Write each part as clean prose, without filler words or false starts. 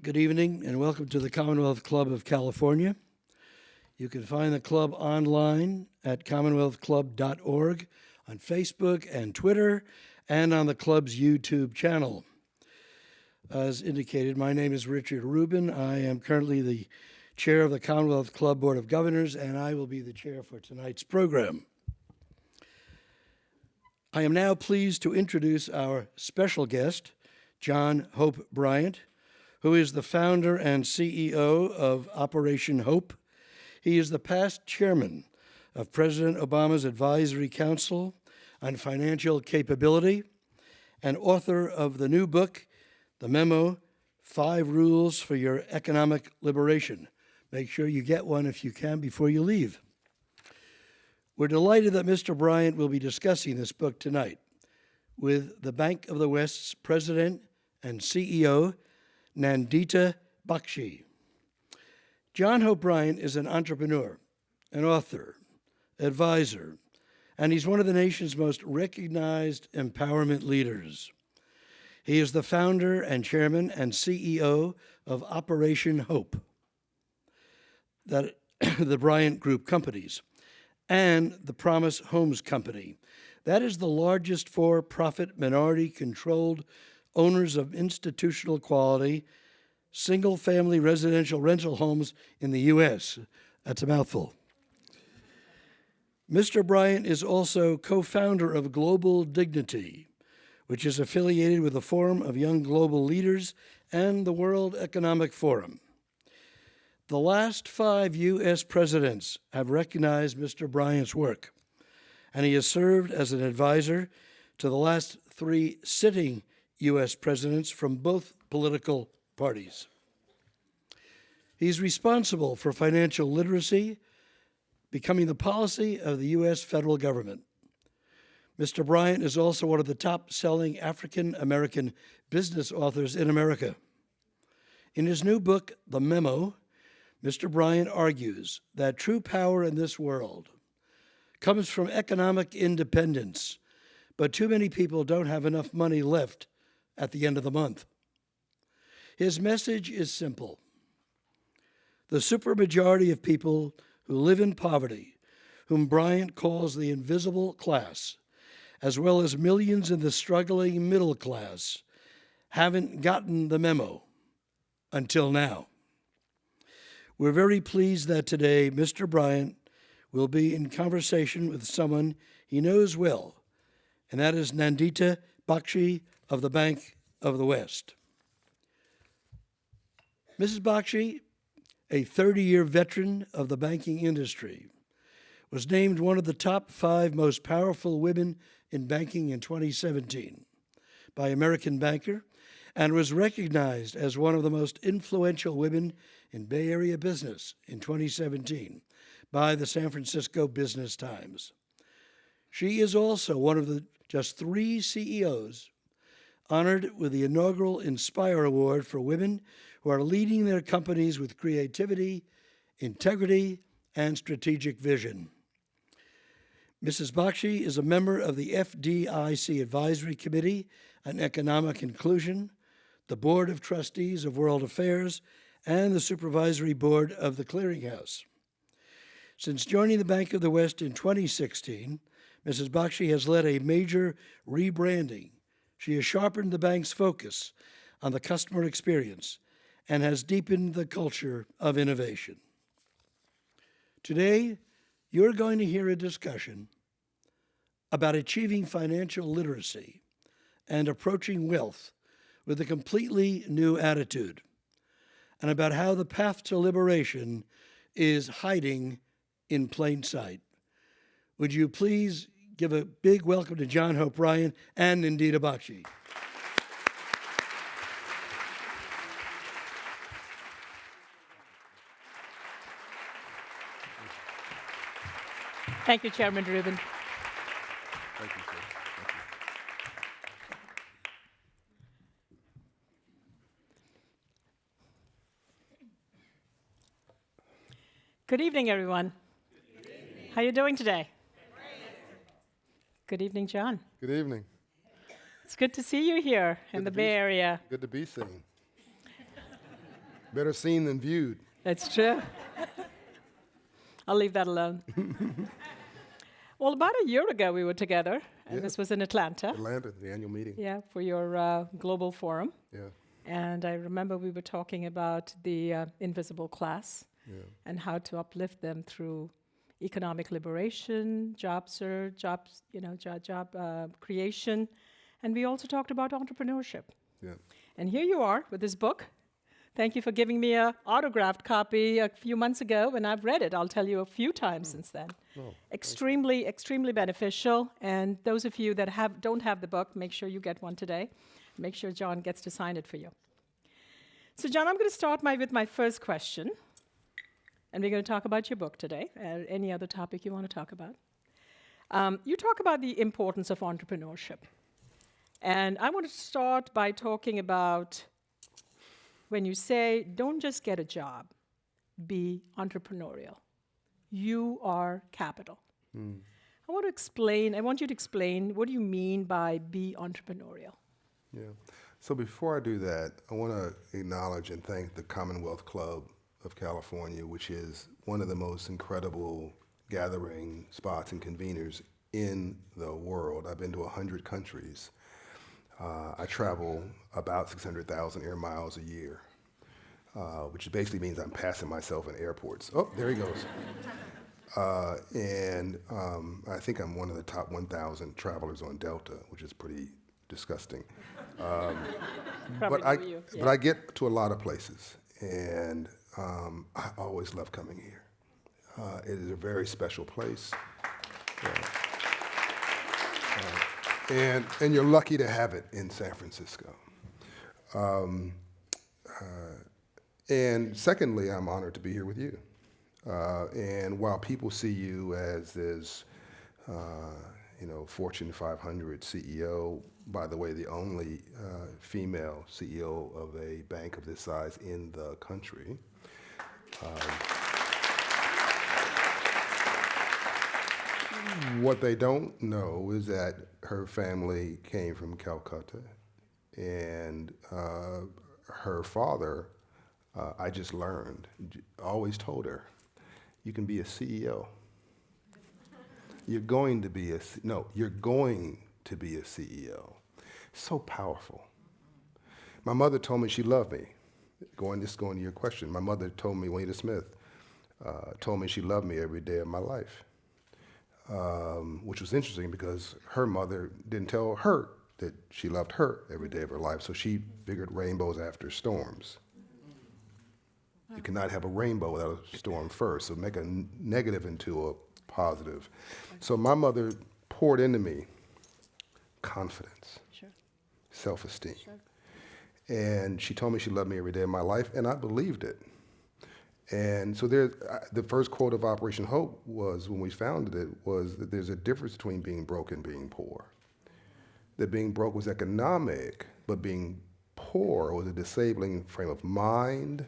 Good evening and welcome to the Commonwealth Club of California. You can find the club online at commonwealthclub.org, on Facebook and Twitter, and on the club's YouTube channel. As indicated, my name is Richard Rubin. I am currently the chair of the Commonwealth Club Board of Governors, and I will be the chair for tonight's program. I am now pleased to introduce our special guest, John Hope Bryant, who is the founder and CEO of Operation Hope. He is the past chairman of President Obama's Advisory Council on Financial Capability and author of the new book, The Memo, 5 Rules for Your Economic Liberation. Make sure you get one if you can before you leave. We're delighted that Mr. Bryant will be discussing this book tonight with the Bank of the West's president and CEO, Nandita Bakshi. John Hope Bryant is an entrepreneur, an author, advisor, and he's one of the nation's most recognized empowerment leaders. He is the founder and chairman and CEO of Operation Hope, that the Bryant Group companies, and the Promise Homes Company. That is the largest for-profit, minority-controlled owners of institutional quality, single-family residential rental homes in the U.S. That's a mouthful. Mr. Bryant is also co-founder of Global Dignity, which is affiliated with the Forum of Young Global Leaders and the World Economic Forum. The last 5 U.S. presidents have recognized Mr. Bryant's work, and he has served as an advisor to the last 3 sitting U.S. presidents from both political parties. He's responsible for financial literacy, becoming the policy of the U.S. federal government. Mr. Bryant is also one of the top-selling African-American business authors in America. In his new book, The Memo, Mr. Bryant argues that true power in this world comes from economic independence, but too many people don't have enough money left at the end of the month. His message is simple. The supermajority of people who live in poverty, whom Bryant calls the invisible class, as well as millions in the struggling middle class, haven't gotten the memo until now. We're very pleased that today Mr. Bryant will be in conversation with someone he knows well, and that is Nandita Bakshi of the Bank of the West. Mrs. Bakshi, a 30-year veteran of the banking industry, was named one of the top 5 most powerful women in banking in 2017 by American Banker, and was recognized as one of the most influential women in Bay Area business in 2017 by the San Francisco Business Times. She is also one of the just 3 CEOs honored with the inaugural Inspire Award for women who are leading their companies with creativity, integrity, and strategic vision. Mrs. Bakshi is a member of the FDIC Advisory Committee on Economic Inclusion, the Board of Trustees of World Affairs, and the Supervisory Board of the Clearinghouse. Since joining the Bank of the West in 2016, Mrs. Bakshi has led a major rebranding. She has sharpened the bank's focus on the customer experience and has deepened the culture of innovation. Today, you're going to hear a discussion about achieving financial literacy and approaching wealth with a completely new attitude, and about how the path to liberation is hiding in plain sight. Would you please give a big welcome to John Hope Bryant and Nandita Bakshi. Thank you, Chairman Rubin. Thank you, sir. Thank you. Good evening, everyone. Good evening. How are you doing today? Good evening, John. Good evening. It's good to see you here in Good the to Bay be- Area. Good to be seen. Better seen than viewed. That's true. I'll leave that alone. Well, about a year ago, we were together, and Yeah. this was in Atlanta. Atlanta, the annual meeting. Yeah, for your global forum. Yeah. And I remember we were talking about the invisible class Yeah. and how to uplift them through economic liberation, job search, job creation. And we also talked about entrepreneurship. Yeah. And here you are with this book. Thank you for giving me an autographed copy a few months ago, and I've read it. I'll tell you a few times since then. Oh, Extremely beneficial. And those of you that don't have the book, make sure you get one today. Make sure John gets to sign it for you. So, John, I'm going to start with my first question, and we're going to talk about your book today. Any other topic you want to talk about? You talk about the importance of entrepreneurship, and I want to start by talking about when you say, don't just get a job, be entrepreneurial. You are capital. I want you to explain, what do you mean by be entrepreneurial? Yeah. So before I do that, I want to acknowledge and thank the Commonwealth Club of California, which is one of the most incredible gathering spots and conveners in the world. I've been to 100 countries. I travel about 600,000 air miles a year, which basically means I'm passing myself in airports. Oh, there he goes. And I think I'm one of the top 1,000 travelers on Delta, which is pretty disgusting. But I get to a lot of places, and I always love coming here. It is a very special place. And you're lucky to have it in San Francisco. And secondly, I'm honored to be here with you. And while people see you as this, Fortune 500 CEO, by the way, the only female CEO of a bank of this size in the country, what they don't know is that her family came from Calcutta, and her father, I just learned, always told her, you can be a CEO. You're going to be a CEO. So powerful. My mother told me she loved me. Going to your question, my mother told me, Juanita Smith, told me she loved me every day of my life, which was interesting because her mother didn't tell her that she loved her every day of her life, so she figured rainbows after storms. You cannot have a rainbow without a storm first, so make a negative into a positive. So my mother poured into me confidence, self-esteem. And she told me she loved me every day of my life, and I believed it. And so the first quote of Operation Hope was, when we founded it, was that there's a difference between being broke and being poor. That being broke was economic, but being poor was a disabling frame of mind,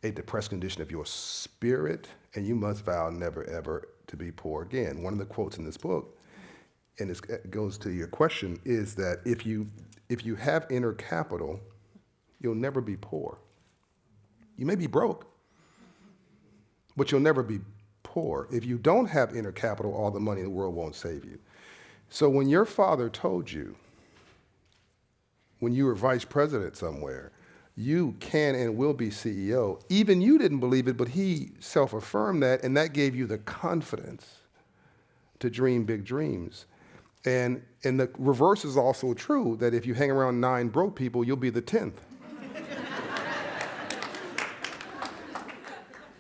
a depressed condition of your spirit, and you must vow never, ever to be poor again. One of the quotes in this book, and it goes to your question, is that if you have inner capital, you'll never be poor. You may be broke, but you'll never be poor. If you don't have inner capital, all the money in the world won't save you. So when your father told you, when you were vice president somewhere, you can and will be CEO, even you didn't believe it, but he self-affirmed that, and that gave you the confidence to dream big dreams. And the reverse is also true, that if you hang around 9 broke people, you'll be the 10th.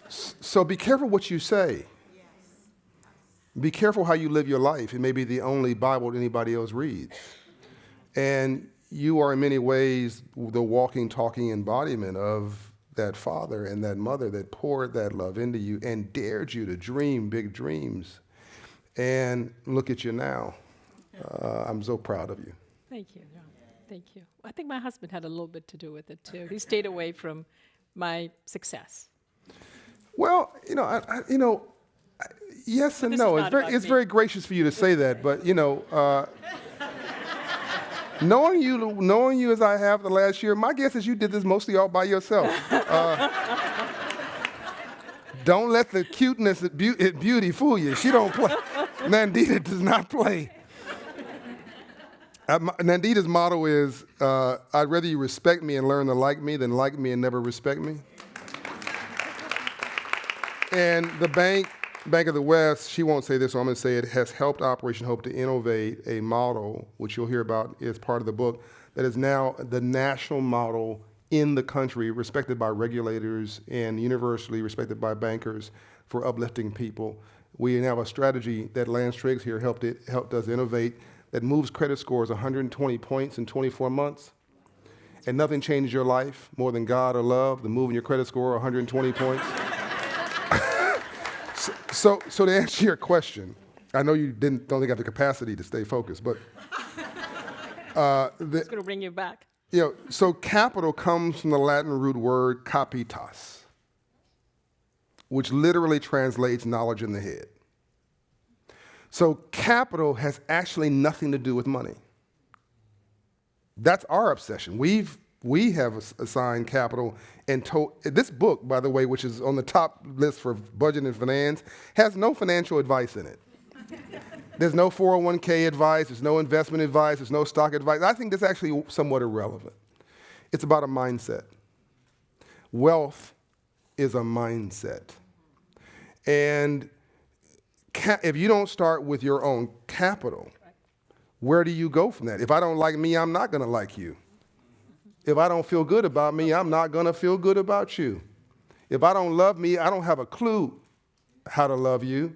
So be careful what you say. Be careful how you live your life. It may be the only Bible anybody else reads. And you are in many ways the walking, talking embodiment of that father and that mother that poured that love into you and dared you to dream big dreams. And look at you now. I'm so proud of you. Thank you, John. Thank you. I think my husband had a little bit to do with it, too. He stayed away from my success. Well, yes But and this no. is not about It's me. very gracious for you to say that, but Knowing you as I have the last year, my guess is you did this mostly all by yourself. Don't let the cuteness at beauty fool you. She don't play. Nandita does not play. Nandita's motto is, I'd rather you respect me and learn to like me than like me and never respect me. And the Bank of the West, she won't say this, so I'm going to say it, has helped Operation Hope to innovate a model, which you'll hear about as part of the book, that is now the national model in the country, respected by regulators and universally respected by bankers for uplifting people. We now have a strategy that Lance Triggs here helped us innovate that moves credit scores 120 points in 24 months. And nothing changes your life more than God or love than moving your credit score 120 points. So to answer your question, I know you don't think I have the capacity to stay focused, but it's going to bring you back. So capital comes from the Latin root word capitas, which literally translates knowledge in the head. So capital has actually nothing to do with money. That's our obsession. We have assigned capital and this book, by the way, which is on the top list for budget and finance, has no financial advice in it. There's no 401k advice, there's no investment advice, there's no stock advice. I think that's actually somewhat irrelevant. It's about a mindset. Wealth is a mindset. And if you don't start with your own capital, where do you go from that? If I don't like me, I'm not going to like you. If I don't feel good about me, I'm not going to feel good about you. If I don't love me, I don't have a clue how to love you.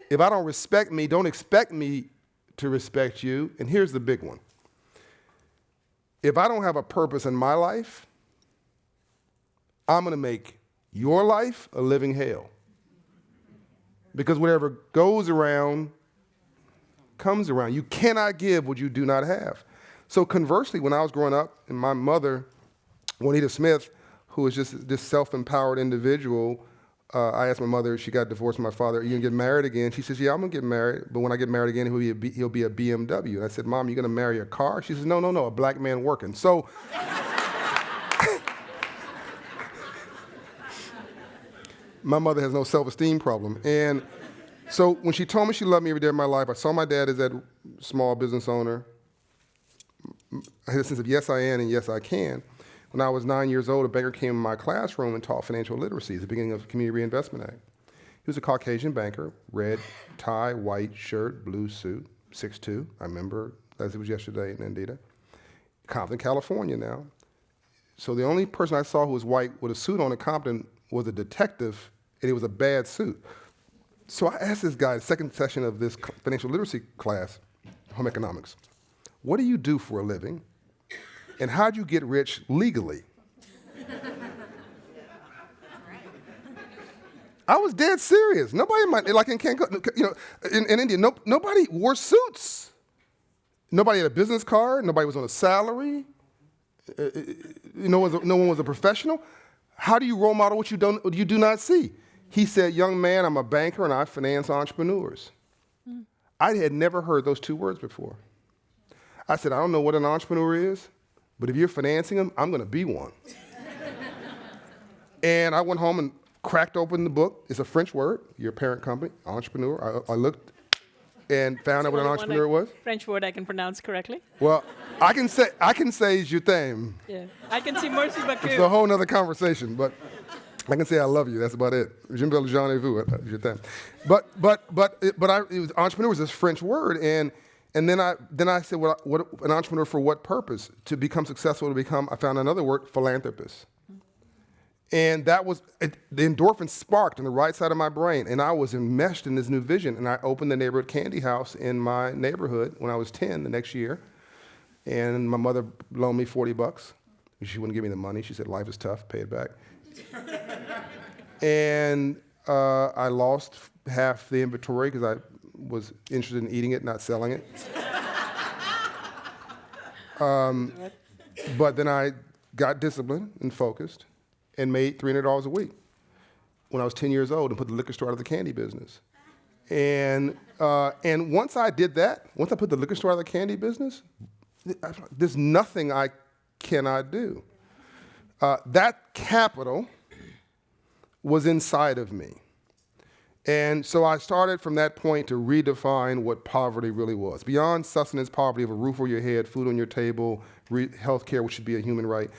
If I don't respect me, don't expect me to respect you. And here's the big one. If I don't have a purpose in my life, I'm going to make your life a living hell. Because whatever goes around comes around. You cannot give what you do not have. So conversely, when I was growing up, and my mother, Juanita Smith, who was just this self-empowered individual, I asked my mother, she got divorced from my father, are you going to get married again? She says, yeah, I'm going to get married, but when I get married again, he'll be a BMW. And I said, Mom, you going to marry a car? She says, no, a black man working. So my mother has no self-esteem problem. And so when she told me she loved me every day of my life, I saw my dad as that small business owner. I had a sense of yes, I am and yes, I can. When I was 9 years old, a banker came in my classroom and taught financial literacy at the beginning of the Community Reinvestment Act. He was a Caucasian banker, red tie, white shirt, blue suit, 6'2". I remember as it was yesterday in Nandita. Compton, California now. So the only person I saw who was white with a suit on in Compton was a detective, and it was a bad suit. So I asked this guy, the second session of this financial literacy class, home economics, what do you do for a living, and how'd you get rich legally? I was dead serious. Nobody like in Cancun, in India, nobody wore suits. Nobody had a business card. Nobody was on a salary. No one was a professional. How do you role model what you do not see? He said, young man, I'm a banker and I finance entrepreneurs. I had never heard those two words before. I said, I don't know what an entrepreneur is, but if you're financing them, I'm going to be one. And I went home and cracked open the book. It's a French word, your parent company, entrepreneur. I looked and found out what an entrepreneur was. French word I can pronounce correctly. Well, I can say je t'aime. Yeah, I can see merci beaucoup. It's a whole other conversation, but I can say I love you. That's about it. Je m'appelle Jean et vous, je t'aime. But it was entrepreneur was this French word, and then I said, what an entrepreneur for what purpose? To become successful, I found another word, philanthropist. And that was, the endorphin sparked on the right side of my brain, and I was enmeshed in this new vision, and I opened the neighborhood candy house in my neighborhood when I was 10 the next year, and my mother loaned me $40. She wouldn't give me the money. She said, life is tough, pay it back. And I lost half the inventory because I was interested in eating it, not selling it. But then I got disciplined and focused and made $300 a week when I was 10 years old and put the liquor store out of the candy business. And once I did that, once I put the liquor store out of the candy business, there's nothing I cannot do. That capital was inside of me. And so I started from that point to redefine what poverty really was. Beyond sustenance poverty of a roof over your head, food on your table, health care, which should be a human right,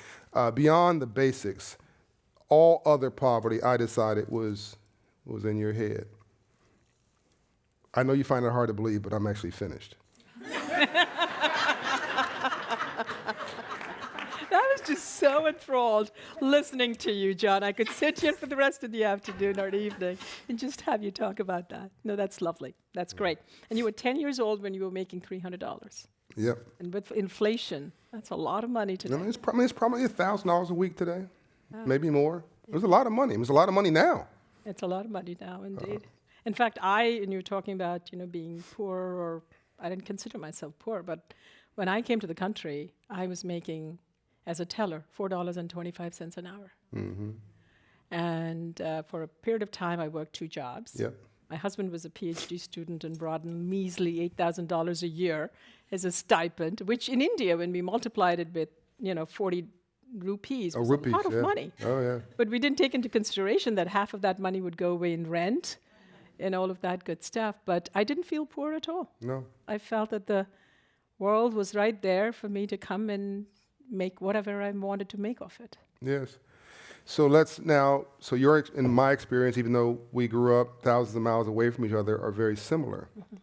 beyond the basics, all other poverty, I decided, was in your head. I know you find it hard to believe, but I'm actually finished. I was just so enthralled listening to you, John. I could sit here for the rest of the afternoon or the evening and just have you talk about that. No, that's lovely. That's great. And you were 10 years old when you were making $300. Yep. And with inflation, that's a lot of money today. I mean, it's probably $1,000 a week today, maybe more. It was a lot of money. It was a lot of money now. It's a lot of money now, indeed. In fact, and you were talking about, being poor, or I didn't consider myself poor, but when I came to the country, I was making, as a teller, $4.25 an hour. Mm-hmm. And for a period of time, I worked 2 jobs. Yep. My husband was a PhD student and brought in measly $8,000 a year as a stipend, which in India, when we multiplied it with, 40 rupees, was rupees, a lot of money. Oh, yeah. But we didn't take into consideration that half of that money would go away in rent and all of that good stuff. But I didn't feel poor at all. No. I felt that the world was right there for me to come and make whatever I wanted to make of it. Yes. So in my experience, even though we grew up thousands of miles away from each other, are very similar. Mm-hmm.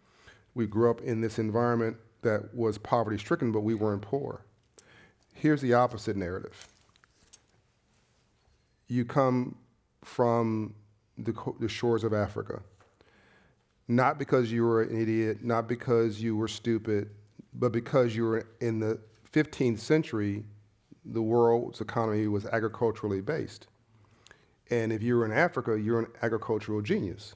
We grew up in this environment that was poverty-stricken, but we weren't poor. Here's the opposite narrative. You come from the shores of Africa, not because you were an idiot, not because you were stupid, but because you were in the 15th century, the world's economy was agriculturally based. And if you were in Africa, you're an agricultural genius.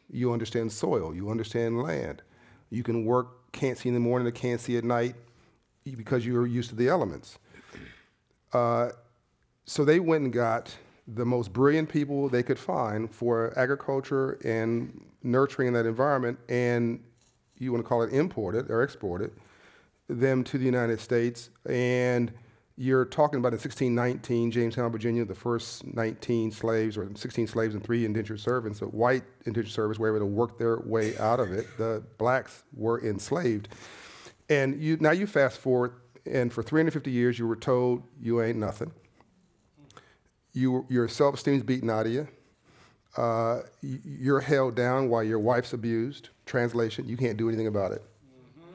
You understand soil, you understand land. You can work, can't see in the morning, can't see at night, because you're used to the elements. So they went and got the most brilliant people they could find for agriculture and nurturing that environment, and you want to call it imported or exported them to the United States. And you're talking about in 1619, Jamestown, Virginia, the first 19 slaves, or 16 slaves and 3 indentured servants. So white indentured servants were able to work their way out of it. The blacks were enslaved. And now you fast forward, and for 350 years you were told you ain't nothing. Your self-esteem's beaten out of you. You're held down while your wife's abused. Translation, you can't do anything about it. Mm-hmm.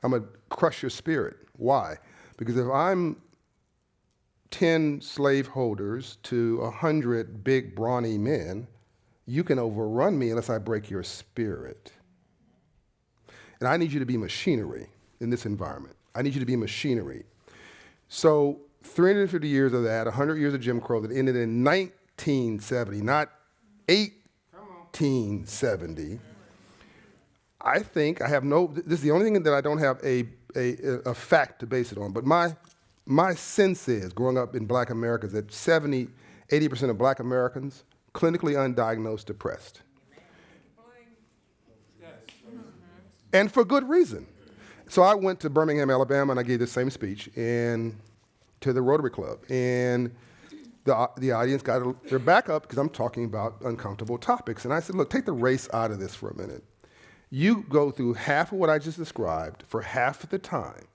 I'm going to crush your spirit. Why? Because if I'm 10 slaveholders to 100 big, brawny men, you can overrun me unless I break your spirit. And I need you to be machinery in this environment. I need you to be machinery. So 350 years of that, 100 years of Jim Crow that ended in 1970, not 1870. I think I have this is the only thing that I don't have a fact to base it on, but my sense is, growing up in black America, is that 80% of black Americans, clinically undiagnosed depressed. And for good reason. So I went to Birmingham, Alabama, and I gave the same speech to the Rotary Club. And the audience got their back up because I'm talking about uncomfortable topics. And I said, look, take the race out of this for a minute. You go through half of what I just described for half of the time,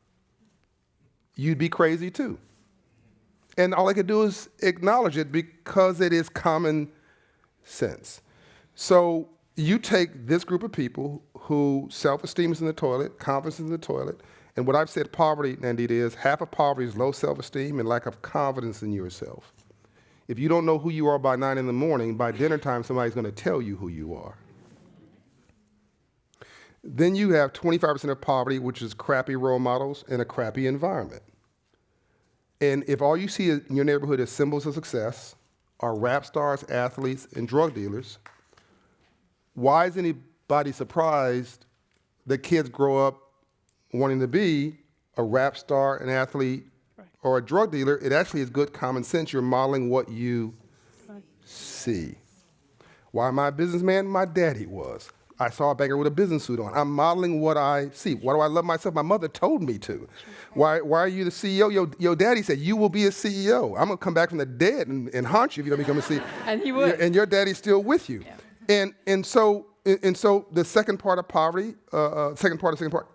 you'd be crazy too. And all I could do is acknowledge it because it is common sense. So you take this group of people who self-esteem is in the toilet, confidence is in the toilet, and what I've said poverty, Nandita, is half of poverty is low self-esteem and lack of confidence in yourself. If you don't know who you are by 9 in the morning, by dinner time, somebody's going to tell you who you are. Then you have 25% of poverty, which is crappy role models and a crappy environment. And if all you see in your neighborhood is symbols of success, are rap stars, athletes, and drug dealers, why is anybody surprised that kids grow up wanting to be a rap star, an athlete, or a drug dealer? It actually is good common sense. You're modeling what you see. Why am I a businessman? My daddy was. I saw a banker with a business suit on. I'm modeling what I see. Why do I love myself? My mother told me to. Why are you the CEO? Your daddy said, you will be a CEO. I'm going to come back from the dead and haunt you if you don't become a CEO. And he would. And your daddy's still with you. Yeah. And so the second part of poverty,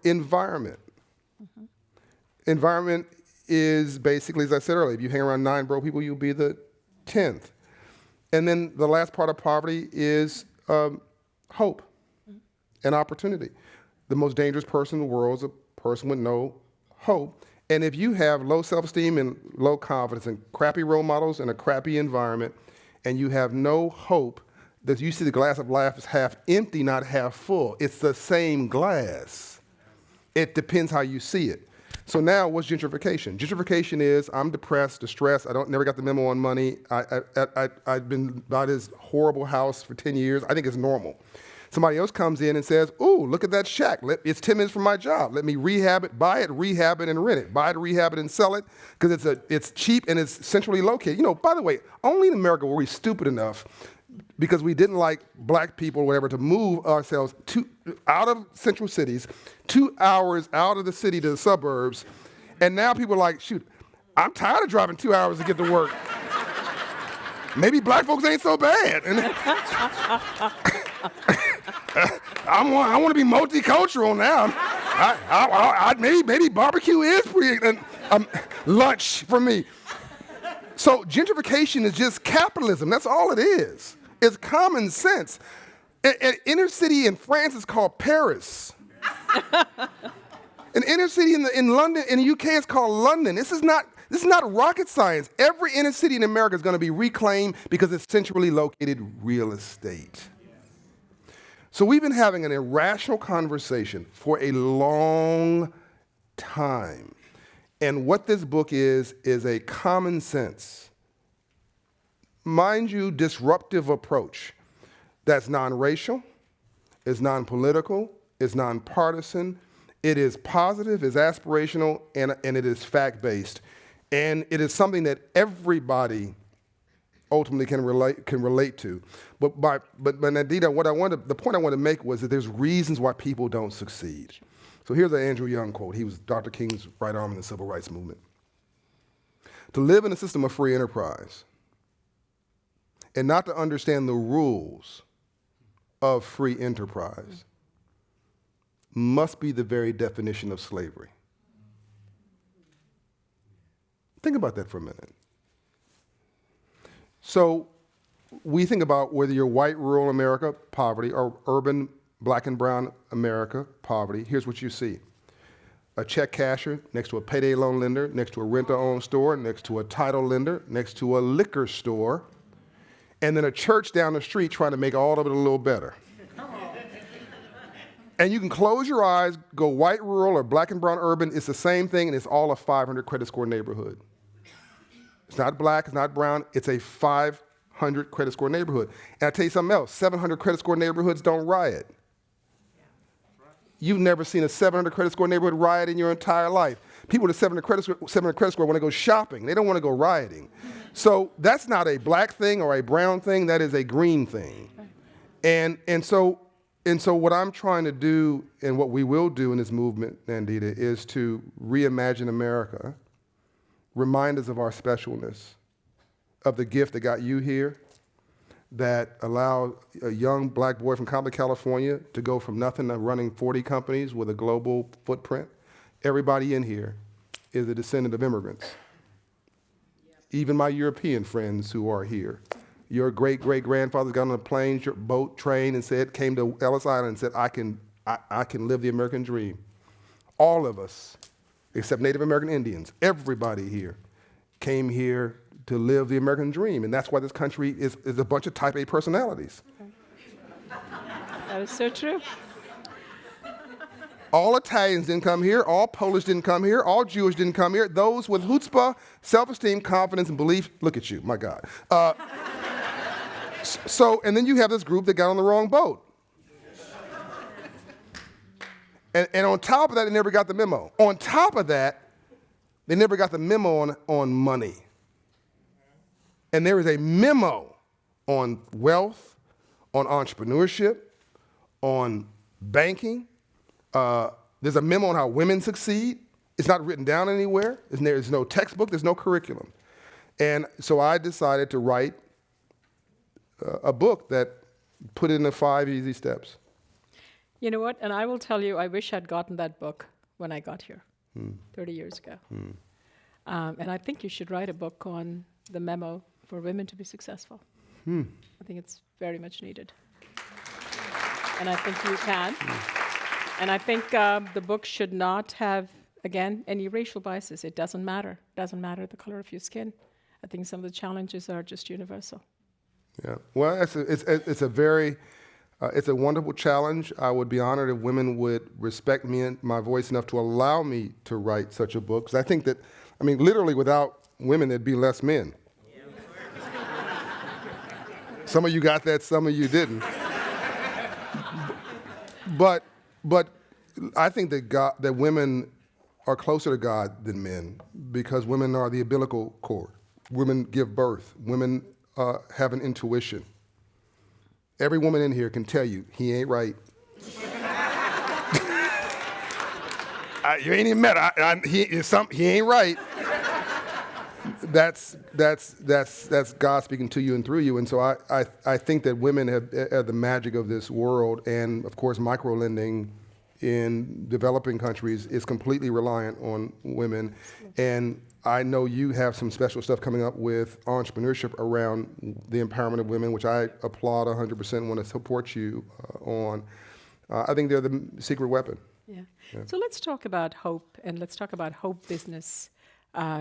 environment. Mm-hmm. Environment is basically, as I said earlier, if you hang around 9 broke people, you'll be the 10th. And then the last part of poverty is hope and opportunity. The most dangerous person in the world is a person with no hope. And if you have low self-esteem and low confidence and crappy role models and a crappy environment, and you have no hope, that you see the glass of life as half empty, not half full. It's the same glass. It depends how you see it. So now, what's gentrification? Gentrification is I'm depressed, distressed. Never got the memo on money. I've been by this horrible house for 10 years. I think it's normal. Somebody else comes in and says, "Ooh, look at that shack. It's 10 minutes from my job. Let me rehab it, buy it, rehab it, and rent it. Buy it, rehab it, and sell it because it's cheap and it's centrally located." You know, by the way, only in America were we stupid enough because we didn't like black people or whatever to move ourselves out of central cities, 2 hours out of the city to the suburbs. And now people are like, shoot, I'm tired of driving 2 hours to get to work. Maybe black folks ain't so bad. And I want to be multicultural now. Maybe barbecue is pretty lunch for me. So gentrification is just capitalism. That's all it is. It's common sense. An inner city in France is called Paris. An inner city in London, in the UK, is called London. This is not rocket science. Every inner city in America is going to be reclaimed because it's centrally located real estate. So we've been having an irrational conversation for a long time. And what this book is a common sense, mind you, disruptive approach that's non-racial, is non-political, is non-partisan, it is positive, is aspirational, and it is fact-based. And it is something that everybody ultimately can relate to. But Nadita, the point I want to make was that there's reasons why people don't succeed. So here's an Andrew Young quote. He was Dr. King's right arm in the civil rights movement. To live in a system of free enterprise and not to understand the rules of free enterprise must be the very definition of slavery. Think about that for a minute. So we think about whether you're white, rural America, poverty, or urban, black and brown America, poverty. Here's what you see. A check casher next to a payday loan lender, next to a rent-to-own store, next to a title lender, next to a liquor store, and then a church down the street trying to make all of it a little better. And you can close your eyes, go white, rural, or black and brown urban. It's the same thing, and it's all a 500 credit score neighborhood. It's not black, it's not brown, it's a 500 credit score neighborhood. And I tell you something else, 700 credit score neighborhoods don't riot. You've never seen a 700 credit score neighborhood riot in your entire life. People with a 700 credit score want to go shopping. They don't want to go rioting. So that's not a black thing or a brown thing, that is a green thing. And so what I'm trying to do, and what we will do in this movement, Nandita, is to reimagine America, remind us of our specialness, of the gift that got you here, that allowed a young black boy from Compton, California to go from nothing to running 40 companies with a global footprint. Everybody in here is a descendant of immigrants. Even my European friends who are here. Your great-great-grandfathers got on a plane, boat, train, and came to Ellis Island and said, I can live the American dream. All of us, except Native American Indians, everybody here came here to live the American dream. And that's why this country is a bunch of type A personalities. That is so true. All Italians didn't come here. All Polish didn't come here. All Jewish didn't come here. Those with chutzpah, self-esteem, confidence, and belief, look at you, my God. And then you have this group that got on the wrong boat. And on top of that, they never got the memo. On top of that, they never got the memo on money. And there is a memo on wealth, on entrepreneurship, on banking. There's a memo on how women succeed. It's not written down anywhere. There's no textbook. There's no curriculum. And so I decided to write a book that put in the 5 easy steps. You know what? And I will tell you, I wish I'd gotten that book when I got here 30 years ago. And I think you should write a book on the memo for women to be successful. I think it's very much needed. And I think you can. And I think the book should not have, again, any racial biases. It doesn't matter. It doesn't matter the color of your skin. I think some of the challenges are just universal. Yeah. Well, it's a very, it's a wonderful challenge. I would be honored if women would respect me and my voice enough to allow me to write such a book. Because I think that, I mean, literally without women, there'd be less men. Some of you got that, some of you didn't. But I think that women are closer to God than men because women are the umbilical cord. Women give birth. Women have an intuition. Every woman in here can tell you, he ain't right. You ain't even met he ain't right. That's God speaking to you and through you. And so I think that women have the magic of this world, and of course microlending in developing countries is completely reliant on women. And I know you have some special stuff coming up with entrepreneurship around the empowerment of women, which I applaud 100% and want to support you on. I think they're the secret weapon. Yeah. So let's talk about hope, and let's talk about Hope Business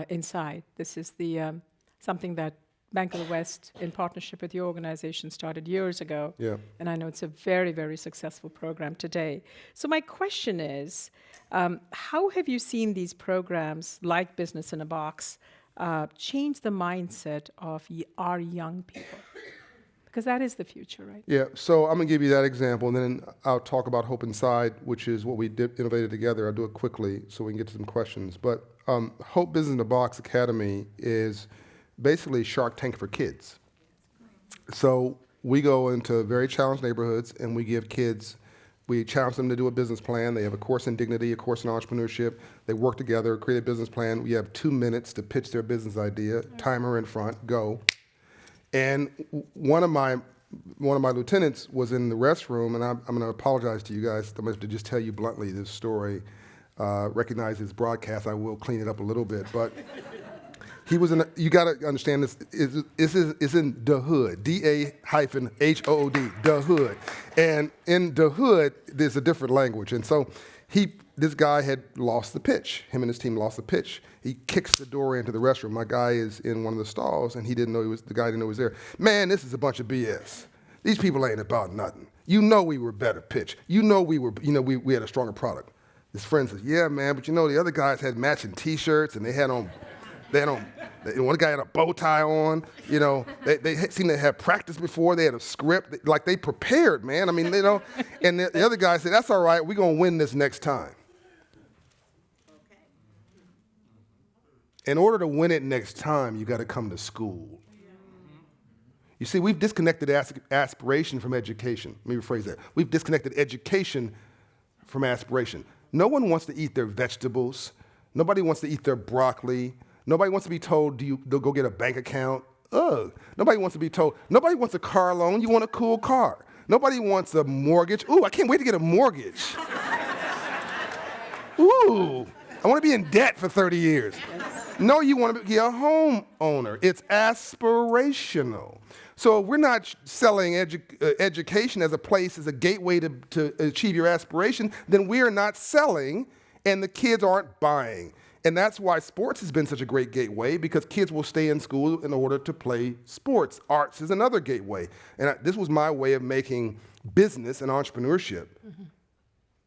Inside. This is the something that Bank of the West, in partnership with your organization, started years ago. Yeah. And I know it's a very, very successful program today. So my question is, how have you seen these programs like Business in a Box change the mindset of our young people? Because that is the future, right? Yeah, so I'm going to give you that example, and then I'll talk about Hope Inside, which is what we innovated together. I'll do it quickly so we can get to some questions. But Hope Business in a Box Academy is basically Shark Tank for kids. So we go into very challenged neighborhoods, and we give kids, we challenge them to do a business plan. They have a course in dignity, a course in entrepreneurship. They work together, create a business plan. We have 2 minutes to pitch their business idea. Timer in front, go. And one of my lieutenants was in the restroom, and I'm going to apologize to you guys. I'm going to just tell you bluntly this story. Recognize this broadcast. I will clean it up a little bit, but he was in. You got to understand this. It's in the hood. DA-HOOD. The hood. And in the hood, there's a different language. And so this guy had lost the pitch. Him and his team lost the pitch. He kicks the door into the restroom. My guy is in one of the stalls, and the guy didn't know he was there. Man, this is a bunch of BS. These people ain't about nothing. You know we were better pitch. You know we had a stronger product. His friend says, yeah, man, but the other guys had matching T-shirts, and one guy had a bow tie on. They seemed to have practiced before. They had a script. Like they prepared, man. I mean, and the other guy said, that's all right. We're going to win this next time. In order to win it next time, you got to come to school. You see, we've disconnected aspiration from education. Let me rephrase that. We've disconnected education from aspiration. No one wants to eat their vegetables. Nobody wants to eat their broccoli. Nobody wants to be told, they'll go get a bank account. Ugh. Nobody wants to be told, nobody wants a car loan. You want a cool car. Nobody wants a mortgage. Ooh, I can't wait to get a mortgage. Ooh, I want to be in debt for 30 years. No, you want to be a homeowner. It's aspirational. So we're not selling education as a gateway to achieve your aspiration, then we are not selling, and the kids aren't buying. And that's why sports has been such a great gateway, because kids will stay in school in order to play sports. Arts is another gateway. And this was my way of making business and entrepreneurship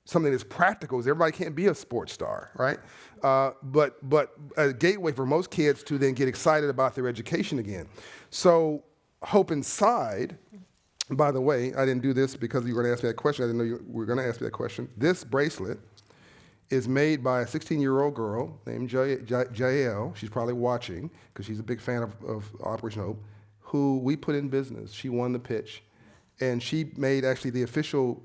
something that's practical. Everybody can't be a sports star, right? But a gateway for most kids to then get excited about their education again. So Hope Inside, by the way, I didn't do this because you were going to ask me that question. I didn't know you were going to ask me that question. This bracelet is made by a 16-year-old girl named Jael. She's probably watching because she's a big fan of Operation Hope, who we put in business. She won the pitch. And she made actually the official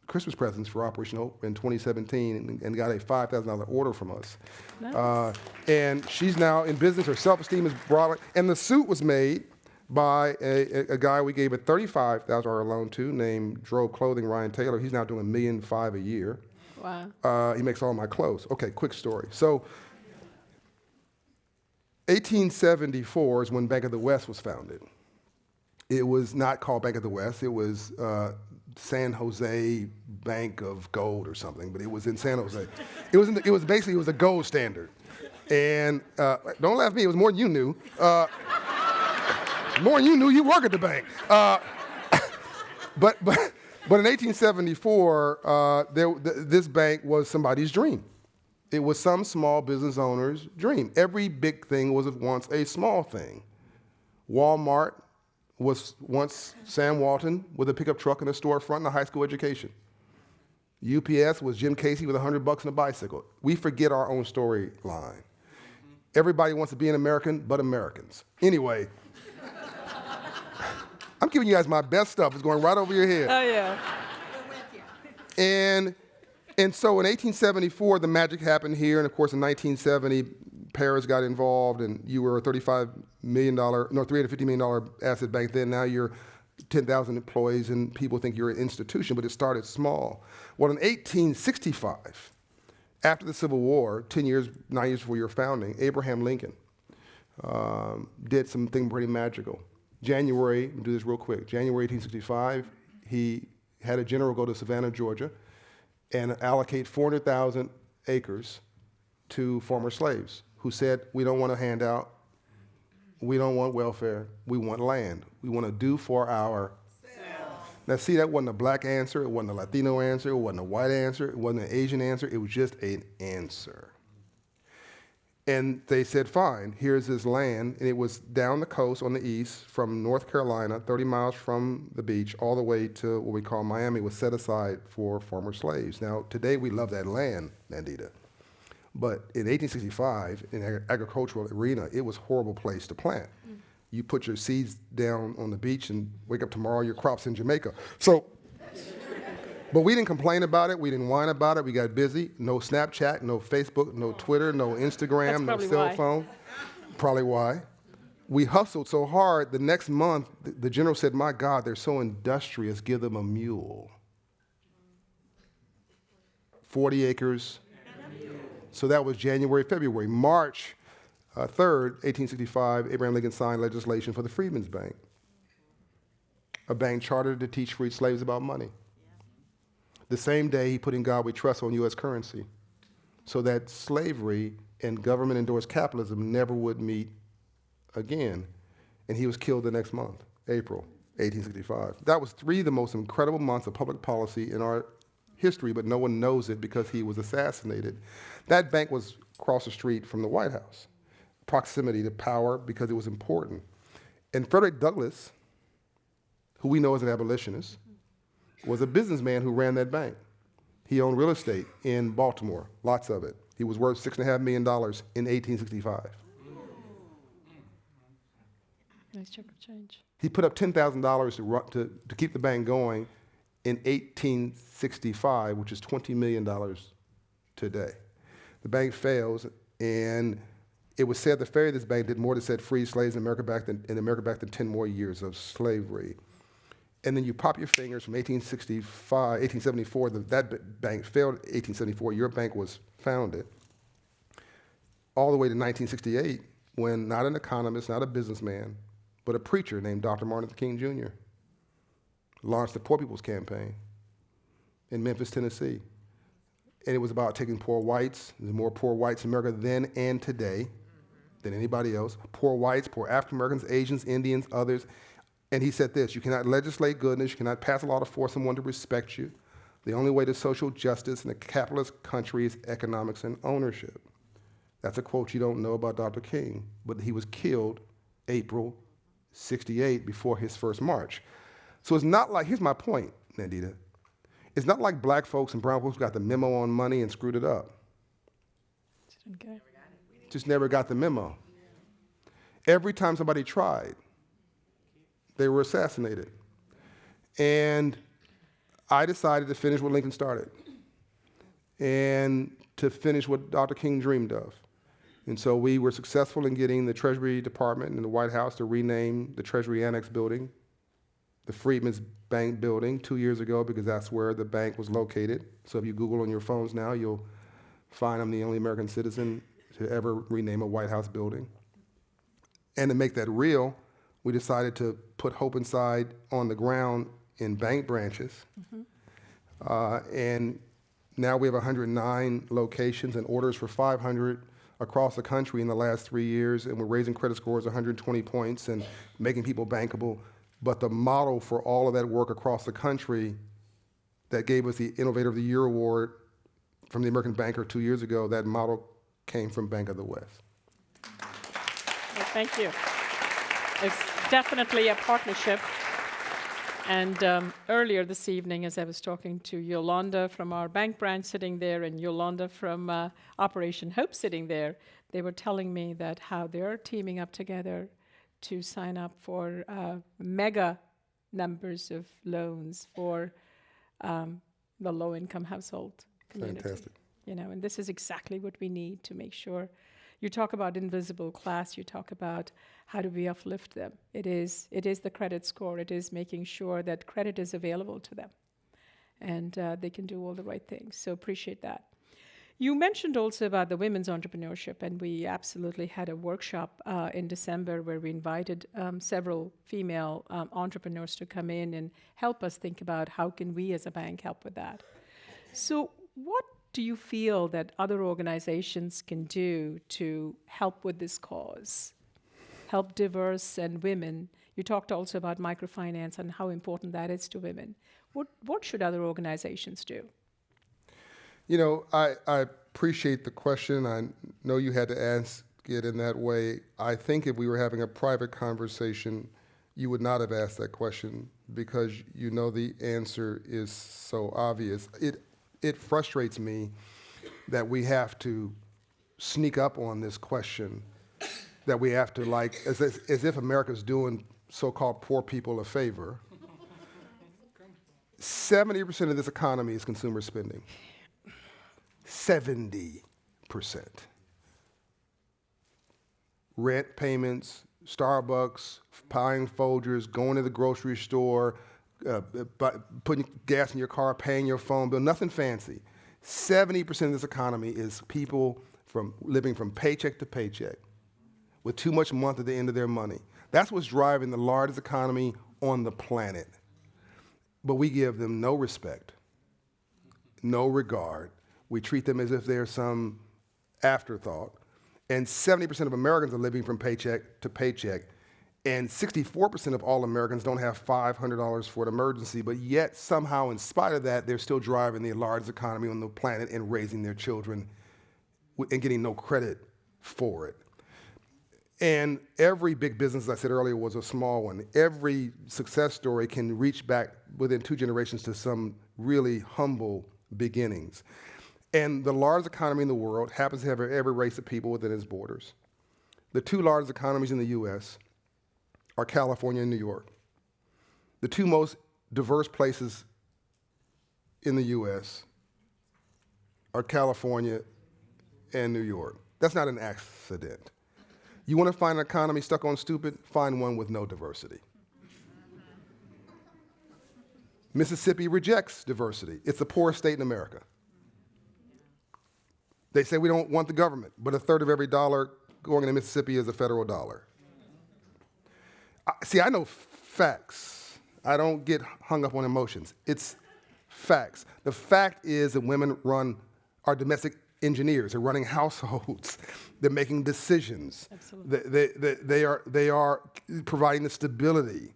Christmas presents for Operation Hope in 2017 and got a $5,000 order from us. Nice. And she's now in business. Her self-esteem is broad. And the suit was made by a guy we gave a $35,000 loan to named Drove Clothing, Ryan Taylor. He's now doing $1.5 million a year. Wow. He makes all my clothes. Okay, quick story. So 1874 is when Bank of the West was founded. It was not called Bank of the West. It was San Jose Bank of Gold or something, but it was in San Jose. It was basically a gold standard. And don't laugh at me, it was more than you knew. More than you knew, you work at the bank. But in 1874, this bank was somebody's dream. It was some small business owner's dream. Every big thing was once a small thing. Walmart was once Sam Walton with a pickup truck and a storefront and a high school education. UPS was Jim Casey with $100 and a bicycle. We forget our own storyline. Everybody wants to be an American but Americans. Anyway, I'm giving you guys my best stuff. It's going right over your head. Oh, yeah. And so in 1874, the magic happened here. And of course, in 1970, Paris got involved, and you were a $350 million asset bank then. Now you're 10,000 employees, and people think you're an institution, but it started small. Well, in 1865, after the Civil War, 9 years before your founding, Abraham Lincoln did something pretty magical. January, do this real quick, January 1865, he had a general go to Savannah, Georgia, and allocate 400,000 acres to former slaves who said, we don't want a handout, we don't want welfare, we want land. We want to do for ourselves. Now see, that wasn't a black answer, it wasn't a Latino answer, it wasn't a white answer, it wasn't an Asian answer, it was just an answer. And they said, fine, here's this land, and it was down the coast on the east from North Carolina, 30 miles from the beach, all the way to what we call Miami, was set aside for former slaves. Now, today we love that land, Nandita. But in 1865, in the agricultural arena, it was a horrible place to plant. You put your seeds down on the beach and wake up tomorrow, your crop's in Jamaica. But we didn't complain about it, we didn't whine about it, we got busy. No Snapchat, no Facebook, no Twitter, no Instagram, no cell phone. Probably why. We hustled so hard, the next month, the general said, my God, they're so industrious, give them a mule. 40 acres. So that was January, February. March 3rd, 1865, Abraham Lincoln signed legislation for the Freedmen's Bank, a bank chartered to teach freed slaves about money. The same day, he put In God We Trust on U.S. currency so that slavery and government-endorsed capitalism never would meet again. And he was killed the next month, April 1865. That was 3 of the most incredible months of public policy in our history, but no one knows it because he was assassinated. That bank was across the street from the White House. Proximity to power because it was important. And Frederick Douglass, who we know as an abolitionist, was a businessman who ran that bank. He owned real estate in Baltimore, lots of it. He was worth $6.5 million in 1865. Nice chunk of change. He put up $10,000 to keep the bank going in 1865, which is $20 million today. The bank fails, and it was said the failure of this bank did more to set free slaves in America back than 10 more years of slavery. And then you pop your fingers from 1874, that bank failed. 1874, your bank was founded, all the way to 1968, when not an economist, not a businessman, but a preacher named Dr. Martin Luther King Jr. launched the Poor People's Campaign in Memphis, Tennessee. And it was about taking poor whites. There's more poor whites in America then and today than anybody else. Poor whites, poor African Americans, Asians, Indians, others. And he said this, you cannot legislate goodness, you cannot pass a law to force someone to respect you. The only way to social justice in a capitalist country is economics and ownership. That's a quote you don't know about Dr. King, but he was killed April 68 before his first march. So it's not like, here's my point, Nandita. It's not like black folks and brown folks got the memo on money and screwed it up. Okay. Just never got the memo. Every time somebody tried, they were assassinated. And I decided to finish what Lincoln started and to finish what Dr. King dreamed of. And so we were successful in getting the Treasury Department and the White House to rename the Treasury Annex building the Freedmen's Bank building 2 years ago, because that's where the bank was located. So if you Google on your phones now, you'll find I'm the only American citizen to ever rename a White House building. And to make that real, we decided to put Hope Inside on the ground in bank branches. And now we have 109 locations and orders for 500 across the country in the last 3 years, and we're raising credit scores 120 points and making people bankable. But the model for all of that work across the country that gave us the Innovator of the Year award from the American Banker 2 years ago, that model came from Bank of the West. Well, thank you. It's definitely a partnership. And earlier this evening, as I was talking to Yolanda from our bank branch sitting there and Yolanda from Operation Hope sitting there, they were telling me that how they're teaming up together to sign up for mega numbers of loans for the low-income household community. Fantastic. You know, and this is exactly what we need to make sure. You talk about invisible class, you talk about how do we uplift them. It is the credit score. It is making sure that credit is available to them and they can do all the right things. So appreciate that. You mentioned also about the women's entrepreneurship, and we absolutely had a workshop in December where we invited several female entrepreneurs to come in and help us think about how can we as a bank help with that. So what do you feel that other organizations can do to help with this cause, help diverse and women? You talked also about microfinance and how important that is to women. What should other organizations do? You know, I appreciate the question. I know you had to ask it in that way. I think if we were having a private conversation, you would not have asked that question because you know the answer is so obvious. It frustrates me that we have to sneak up on this question, that we have to as if America's doing so-called poor people a favor. 70% of this economy is consumer spending. 70%. Rent payments, Starbucks, buying Folgers, going to the grocery store, putting gas in your car, paying your phone bill, nothing fancy. 70% of this economy is people living from paycheck to paycheck with too much month at the end of their money. That's what's driving the largest economy on the planet. But we give them no respect, no regard. We treat them as if they're some afterthought. And 70% of Americans are living from paycheck to paycheck. And 64% of all Americans don't have $500 for an emergency, but yet somehow, in spite of that, they're still driving the largest economy on the planet and raising their children and getting no credit for it. And every big business, as I said earlier, was a small one. Every success story can reach back within 2 generations to some really humble beginnings. And the largest economy in the world happens to have every race of people within its borders. The 2 largest economies in the U.S. are California and New York. The 2 most diverse places in the U.S. are California and New York. That's not an accident. You want to find an economy stuck on stupid? Find one with no diversity. Mississippi rejects diversity. It's the poorest state in America. They say we don't want the government, but a third of every dollar going into Mississippi is a federal dollar. See, I know facts. I don't get hung up on emotions. It's facts. The fact is that women are domestic engineers. They're running households. They're making decisions. Absolutely. They are providing the stability.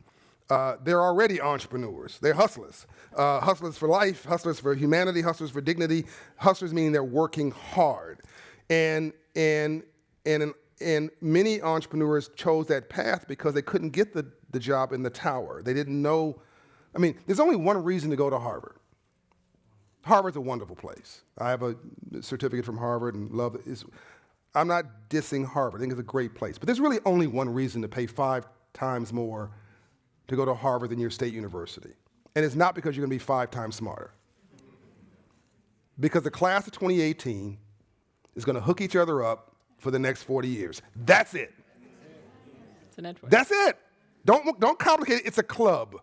They're already entrepreneurs. They're hustlers. Hustlers for life, hustlers for humanity, hustlers for dignity. Hustlers meaning they're working hard. And many entrepreneurs chose that path because they couldn't get the job in the tower. They didn't know. I mean, there's only one reason to go to Harvard. Harvard's a wonderful place. I have a certificate from Harvard and love it. I'm not dissing Harvard. I think it's a great place. But there's really only one reason to pay 5 times more to go to Harvard than your state university. And it's not because you're going to be 5 times smarter. Because the class of 2018 is going to hook each other up for the next 40 years. That's it. It's a network. That's it. Don't complicate it. It's a club.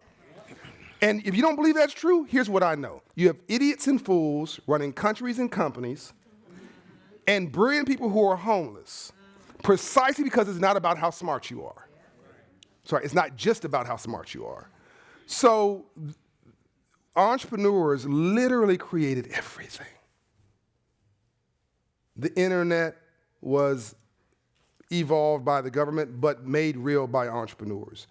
And if you don't believe that's true, here's what I know. You have idiots and fools running countries and companies and brilliant people who are homeless precisely because it's not about how smart you are. Sorry, it's not just about how smart you are. So entrepreneurs literally created everything. The internet was evolved by the government, but made real by entrepreneurs.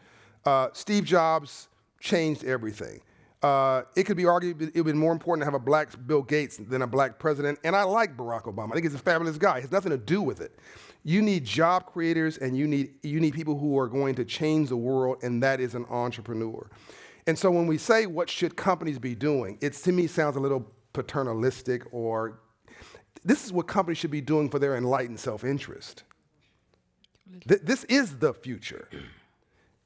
Steve Jobs changed everything. It could be argued it would be more important to have a black Bill Gates than a black president, and I like Barack Obama. I think he's a fabulous guy. It has nothing to do with it. You need job creators, and you need people who are going to change the world, and that is an entrepreneur. And so when we say what should companies be doing, it to me sounds a little paternalistic, or this is what companies should be doing for their enlightened self-interest. This is the future.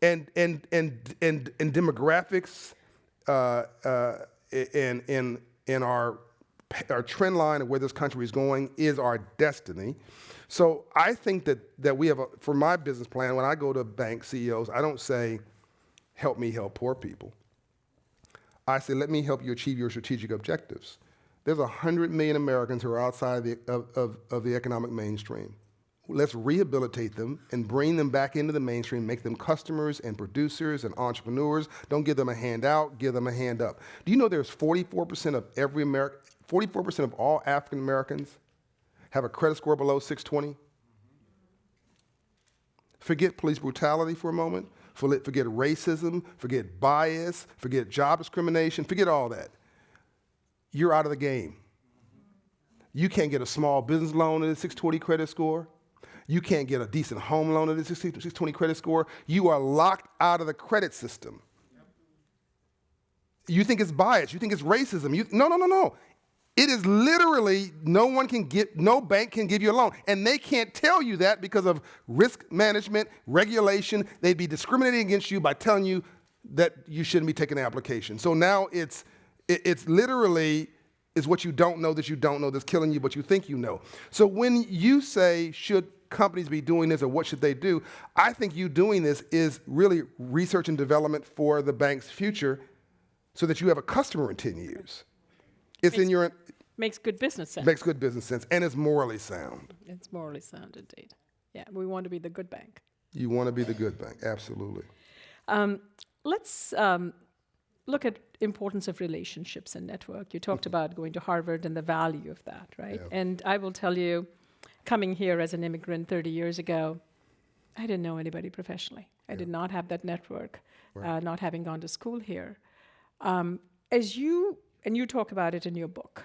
And demographics in our trend line of where this country is going is our destiny. So I think that we have, for my business plan, when I go to bank CEOs, I don't say, help me help poor people. I say, let me help you achieve your strategic objectives. There's 100 million Americans who are outside of the economic mainstream. Let's rehabilitate them and bring them back into the mainstream, make them customers and producers and entrepreneurs. Don't give them a handout, give them a hand up. Do you know there's 44% of 44% of all African Americans have a credit score below 620? Forget police brutality for a moment. Forget racism, forget bias, forget job discrimination, forget all that. You're out of the game. You can't get a small business loan at a 620 credit score. You can't get a decent home loan at a 620 credit score. You are locked out of the credit system. You think it's bias. You think it's racism. No. It is literally no bank can give you a loan. And they can't tell you that because of risk management, regulation. They'd be discriminating against you by telling you that you shouldn't be taking the application. So now it's literally is what you don't know that's killing you, but you think you know. So when you say, should companies be doing this or what should they do, I think you doing this is really research and development for the bank's future so that you have a customer in 10 years. Makes good business sense. Makes good business sense, and it's morally sound. It's morally sound indeed. Yeah, we want to be the good bank. You want to be the good bank, absolutely. Let's look at importance of relationships and network. You talked about going to Harvard and the value of that, right? Yeah. And I will tell you, coming here as an immigrant 30 years ago, I didn't know anybody professionally. I did not have that network, not having gone to school here. And you talk about it in your book.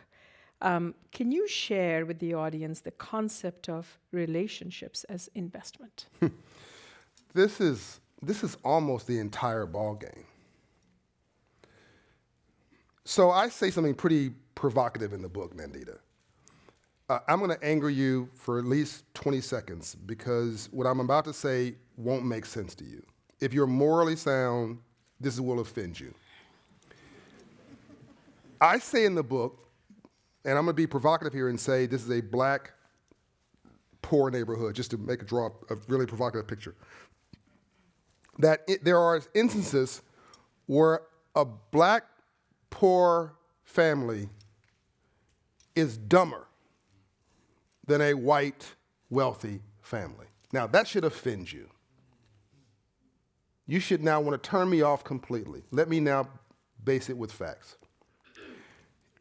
Can you share with the audience the concept of relationships as investment? This is almost the entire ball game. So I say something pretty provocative in the book, Nandita. I'm going to anger you for at least 20 seconds because what I'm about to say won't make sense to you. If you're morally sound, this will offend you. I say in the book, and I'm going to be provocative here and say this is a black, poor neighborhood, just to draw a really provocative picture, that there are instances where a black, poor family is dumber than a white, wealthy family. Now, that should offend you. You should now want to turn me off completely. Let me now base it with facts.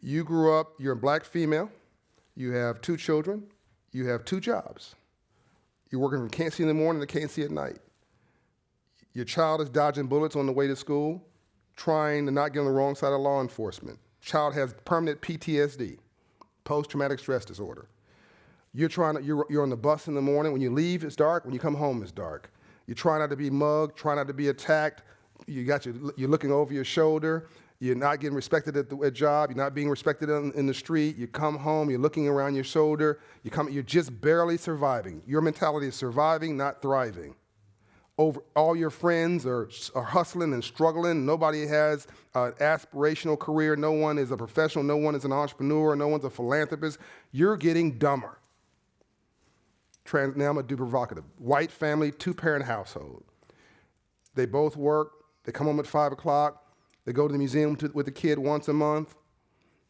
You grew up, you're a black female, you have 2 children, you have 2 jobs. You're working from KC in the morning to KC at night. Your child is dodging bullets on the way to school, trying to not get on the wrong side of law enforcement. Child has permanent PTSD, post-traumatic stress disorder. You're on the bus in the morning. When you leave, it's dark. When you come home, it's dark. You try not to be mugged, try not to be attacked. You're looking over your shoulder. You're not getting respected at the job. You're not being respected in the street. You come home. You're looking around your shoulder. You're just barely surviving. Your mentality is surviving, not thriving. all your friends are hustling and struggling. Nobody has an aspirational career. No one is a professional. No one is an entrepreneur. No one's a philanthropist. You're getting dumber. Now I'm going to do provocative. White family, 2-parent household. They both work. They come home at 5 o'clock. They go to the museum with the kid once a month.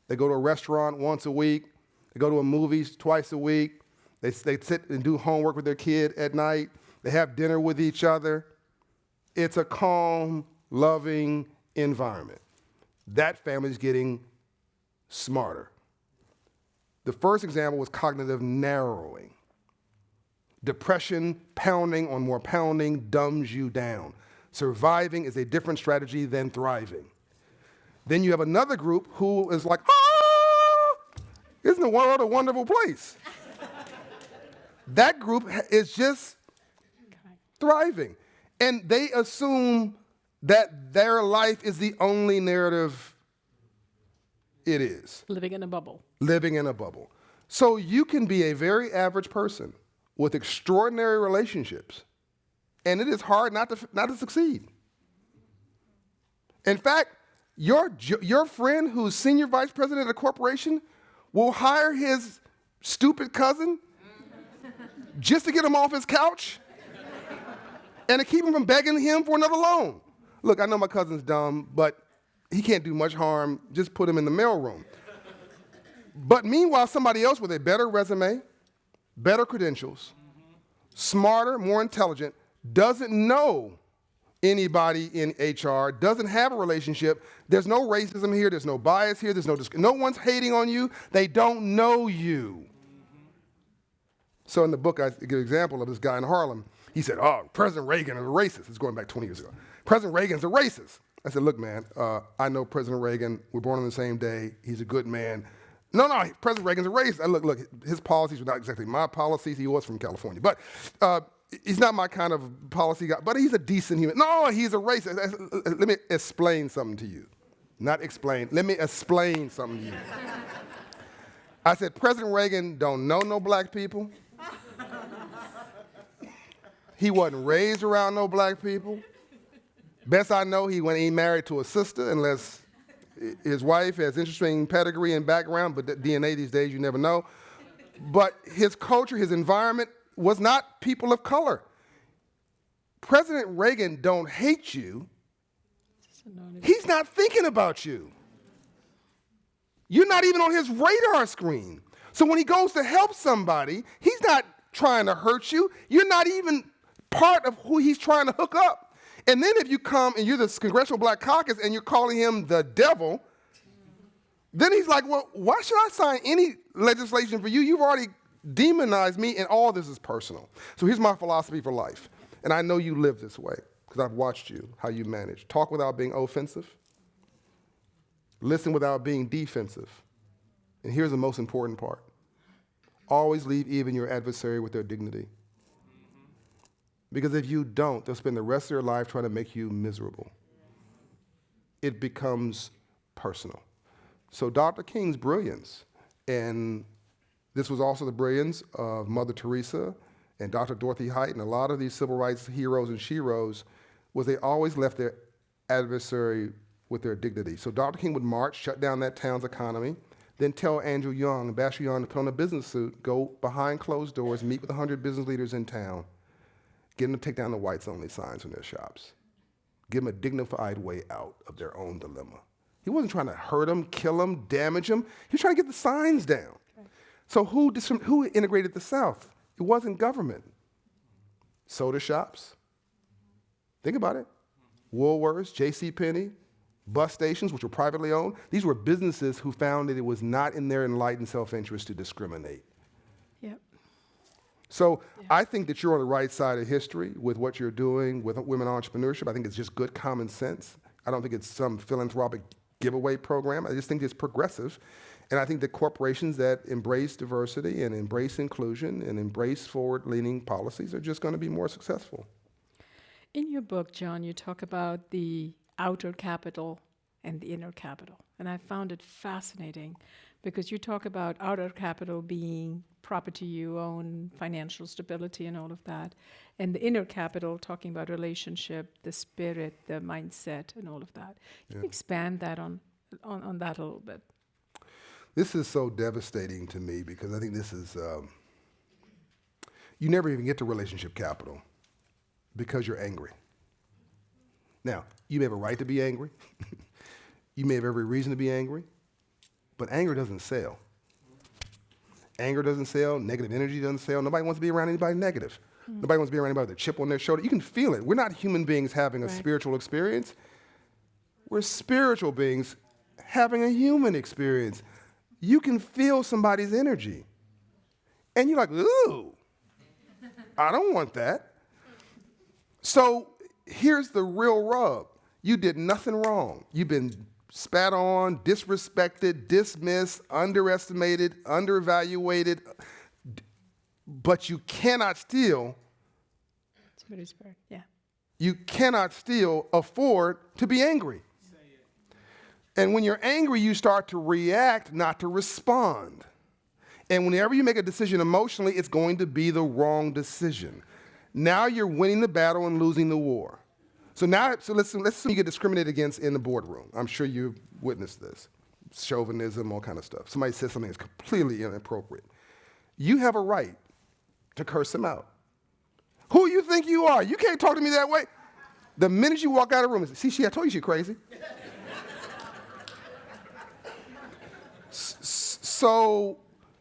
They go to a restaurant once a week. They go to a movies twice a week. They sit and do homework with their kid at night. They have dinner with each other. It's a calm, loving environment. That family's getting smarter. The first example was cognitive narrowing. Depression, pounding on more pounding, dumbs you down. Surviving is a different strategy than thriving. Then you have another group who is like, isn't the world a wonderful place? That group is just thriving. And they assume that their life is the only narrative it is. Living in a bubble. Living in a bubble. So you can be a very average person with extraordinary relationships, and it is hard not to succeed. In fact, your friend who's senior vice president of a corporation will hire his stupid cousin just to get him off his couch and to keep him from begging him for another loan. Look, I know my cousin's dumb, but he can't do much harm. Just put him in the mailroom. But meanwhile, somebody else with a better resume, better credentials, smarter, more intelligent, doesn't know anybody in HR, doesn't have a relationship. There's no racism here. There's no bias here. No one's hating on you. They don't know you. So in the book, I give an example of this guy in Harlem. He said, President Reagan is a racist. It's going back 20 years ago. President Reagan's a racist. I said, look, man, I know President Reagan. We're born on the same day. He's a good man. No, President Reagan's a racist. Look, his policies were not exactly my policies. He was from California. But he's not my kind of policy guy. But he's a decent human. No, he's a racist. Let me explain something to you. Not explain. Let me explain something to you. I said, President Reagan don't know no black people. He wasn't raised around no black people. Best I know, he ain't married to a sister unless his wife has interesting pedigree and background, but DNA these days you never know. But his culture, his environment was not people of color. President Reagan don't hate you. He's not thinking about you. You're not even on his radar screen. So when he goes to help somebody, he's not trying to hurt you. You're not even part of who he's trying to hook up. And then if you come and you're the Congressional Black Caucus and you're calling him the devil, then he's like, well, why should I sign any legislation for you? You've already demonized me, and all this is personal. So here's my philosophy for life. And I know you live this way because I've watched you, how you manage. Talk without being offensive. Listen without being defensive. And here's the most important part. Always leave even your adversary with their dignity. Because if you don't, they'll spend the rest of their life trying to make you miserable. It becomes personal. So Dr. King's brilliance, and this was also the brilliance of Mother Teresa and Dr. Dorothy Height and a lot of these civil rights heroes and sheroes, was they always left their adversary with their dignity. So Dr. King would march, shut down that town's economy, then tell Andrew Young, Ambassador Young, to put on a business suit, go behind closed doors, meet with 100 business leaders in town, get them to take down the whites-only signs from their shops. Give them a dignified way out of their own dilemma. He wasn't trying to hurt them, kill them, damage them. He was trying to get the signs down. Right. So who integrated the South? It wasn't government. Soda shops. Think about it. Woolworths, JCPenney, bus stations, which were privately owned. These were businesses who found that it was not in their enlightened self-interest to discriminate. Yep. So I think that you're on the right side of history with what you're doing with women entrepreneurship. I think it's just good common sense. I don't think it's some philanthropic giveaway program. I just think it's progressive. And I think that corporations that embrace diversity and embrace inclusion and embrace forward-leaning policies are just going to be more successful. In your book, John, you talk about the outer capital and the inner capital. And I found it fascinating because you talk about outer capital being property you own, financial stability and all of that, and the inner capital talking about relationship, the spirit, the mindset, and all of that. Can you expand that on that a little bit? This is so devastating to me because I think this is, you never even get to relationship capital because you're angry. Now, you may have a right to be angry. You may have every reason to be angry, but anger doesn't sell. Anger doesn't sell, negative energy doesn't sell. Nobody wants to be around anybody negative. Nobody wants to be around anybody with a chip on their shoulder. You can feel it. We're not human beings having a spiritual experience. We're spiritual beings having a human experience. You can feel somebody's energy. And you're like, ooh, I don't want that. So here's the real rub. You did nothing wrong. You've been spat on, disrespected, dismissed, underestimated, undervaluated, but you cannot still, you cannot still afford to be angry. And when you're angry, you start to react, not to respond. And whenever you make a decision emotionally, it's going to be the wrong decision. Now you're winning the battle and losing the war. So let's assume you get discriminated against in the boardroom. I'm sure you've witnessed this. Chauvinism, all kind of stuff. Somebody says something that's completely inappropriate. You have a right to curse them out. Who you think you are? You can't talk to me that way. The minute you walk out of the room, see, I told you she's crazy. So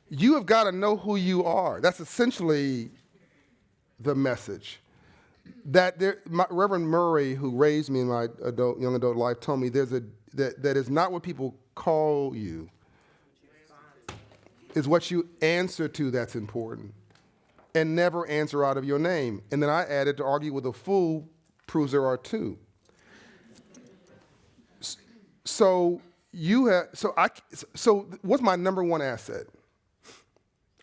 you have got to know who you are. That's essentially the message. Reverend Murray, who raised me in my young adult life, told me that is not what people call you. It's what you answer to that's important. And never answer out of your name. And then I added, to argue with a fool proves there are two. So what's my number one asset?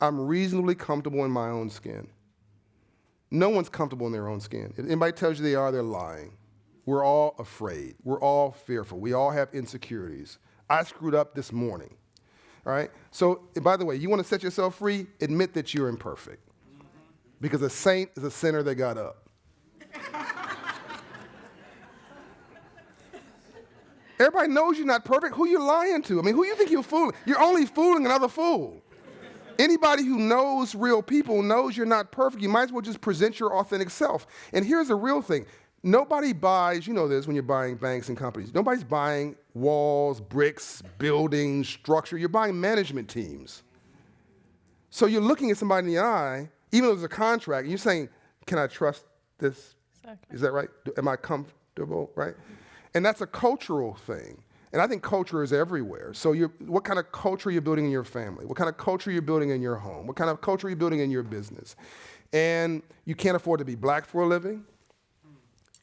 I'm reasonably comfortable in my own skin. No one's comfortable in their own skin. If anybody tells you they are, they're lying. We're all afraid. We're all fearful. We all have insecurities. I screwed up this morning. All right? So, by the way, you want to set yourself free? Admit that you're imperfect. Because a saint is a sinner that got up. Everybody knows you're not perfect. Who you lying to? I mean, who you think you're fooling? You're only fooling another fool. Anybody who knows real people knows you're not perfect. You might as well just present your authentic self. And here's the real thing. Nobody buys, you know this when you're buying banks and companies, nobody's buying walls, bricks, buildings, structure. You're buying management teams. So you're looking at somebody in the eye, even though there's a contract, and you're saying, can I trust this? Exactly. Is that right? Am I comfortable, right? And that's a cultural thing. And I think culture is everywhere. So what kind of culture are you building in your family? What kind of culture are you building in your home? What kind of culture are you building in your business? And you can't afford to be black for a living,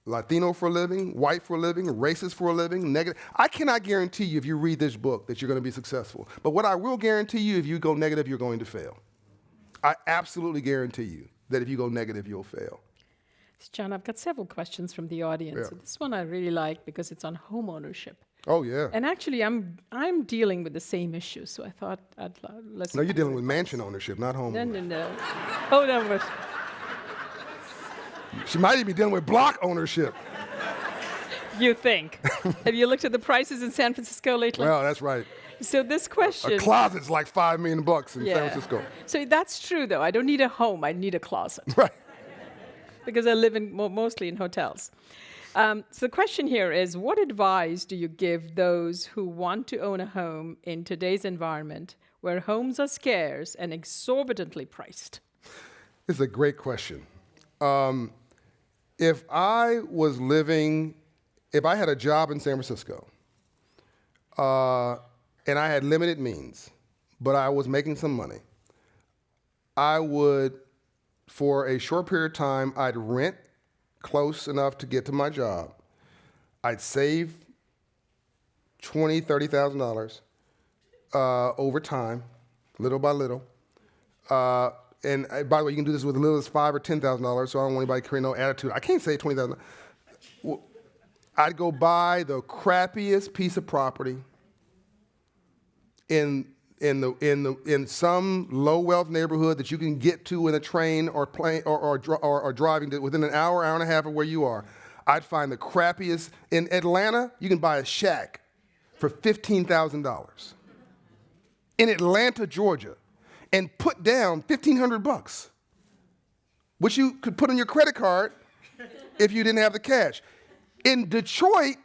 Latino for a living, white for a living, racist for a living, negative. I cannot guarantee you if you read this book that you're going to be successful. But what I will guarantee you, if you go negative, you're going to fail. I absolutely guarantee you that if you go negative, you'll fail. John, I've got several questions from the audience. Yeah. So this one I really like because it's on home ownership. Oh, yeah. And actually, I'm dealing with the same issue, so I thought I'd listen. No, you're dealing with mansion ownership, not home ownership. No. Oh, no. She might even be dealing with block ownership. You think? Have you looked at the prices in San Francisco lately? Well, that's right. So this question. A closet's like $5 million in San Francisco. So that's true, though. I don't need a home. I need a closet. Right. Because I live mostly in hotels. So the question here is, what advice do you give those who want to own a home in today's environment where homes are scarce and exorbitantly priced? This is a great question. If I had a job in San Francisco, and I had limited means, but I was making some money, I would, for a short period of time, I'd rent close enough to get to my job. I'd save $20,000, $30,000 over time, little by little. And by the way, you can do this with as little as $5,000 or $10,000, so I don't want anybody to create no attitude. I can't save $20,000. Well, I'd go buy the crappiest piece of property in some low wealth neighborhood that you can get to in a train or plane or driving to within an hour, hour and a half of where you are. I'd find the crappiest. In Atlanta, you can buy a shack for $15,000. In Atlanta, Georgia, and put down $1,500, which you could put on your credit card if you didn't have the cash. In Detroit,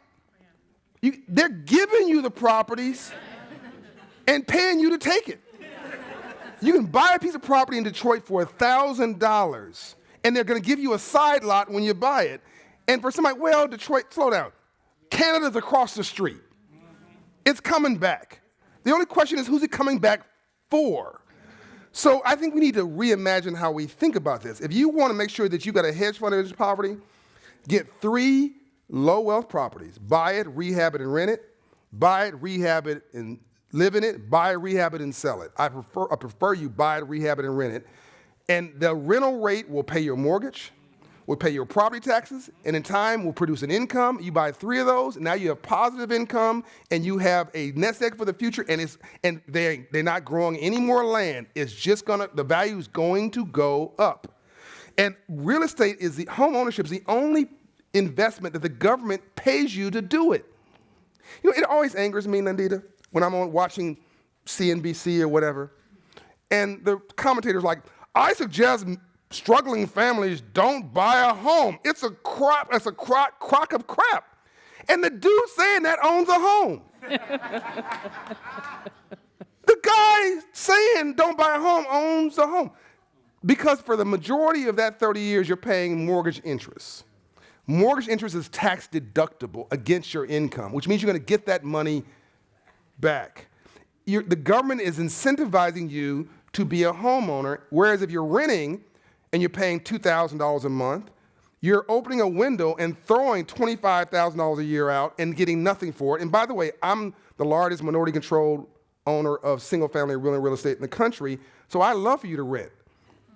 they're giving you the properties and paying you to take it. You can buy a piece of property in Detroit for $1,000, and they're going to give you a side lot when you buy it. And for somebody, well, Detroit, slow down. Canada's across the street. It's coming back. The only question is, who's it coming back for? So I think we need to reimagine how we think about this. If you want to make sure that you've got a hedge fund against poverty, get 3 low wealth properties. Buy it, rehab it, and rent it. Buy it, rehab it, and live in it. Buy it, rehab it, and sell it. I prefer you buy it, rehab it, and rent it. And the rental rate will pay your mortgage, will pay your property taxes, and in time will produce an income. You buy 3 of those, and now you have positive income, and you have a nest egg for the future, and they're not growing any more land. It's just the value is going to go up. And real estate home ownership is the only investment that the government pays you to do it. You know, it always angers me, Nandita, when I'm watching CNBC or whatever, and the commentator's like, I suggest struggling families don't buy a home. It's a crock of crap. And the dude saying that owns a home. The guy saying don't buy a home owns a home. Because for the majority of that 30 years, you're paying mortgage interest. Mortgage interest is tax deductible against your income, which means you're going to get that money back. The government is incentivizing you to be a homeowner, whereas if you're renting and you're paying $2,000 a month, you're opening a window and throwing $25,000 a year out and getting nothing for it. And by the way, I'm the largest minority-controlled owner of single-family real estate in the country, so I love for you to rent.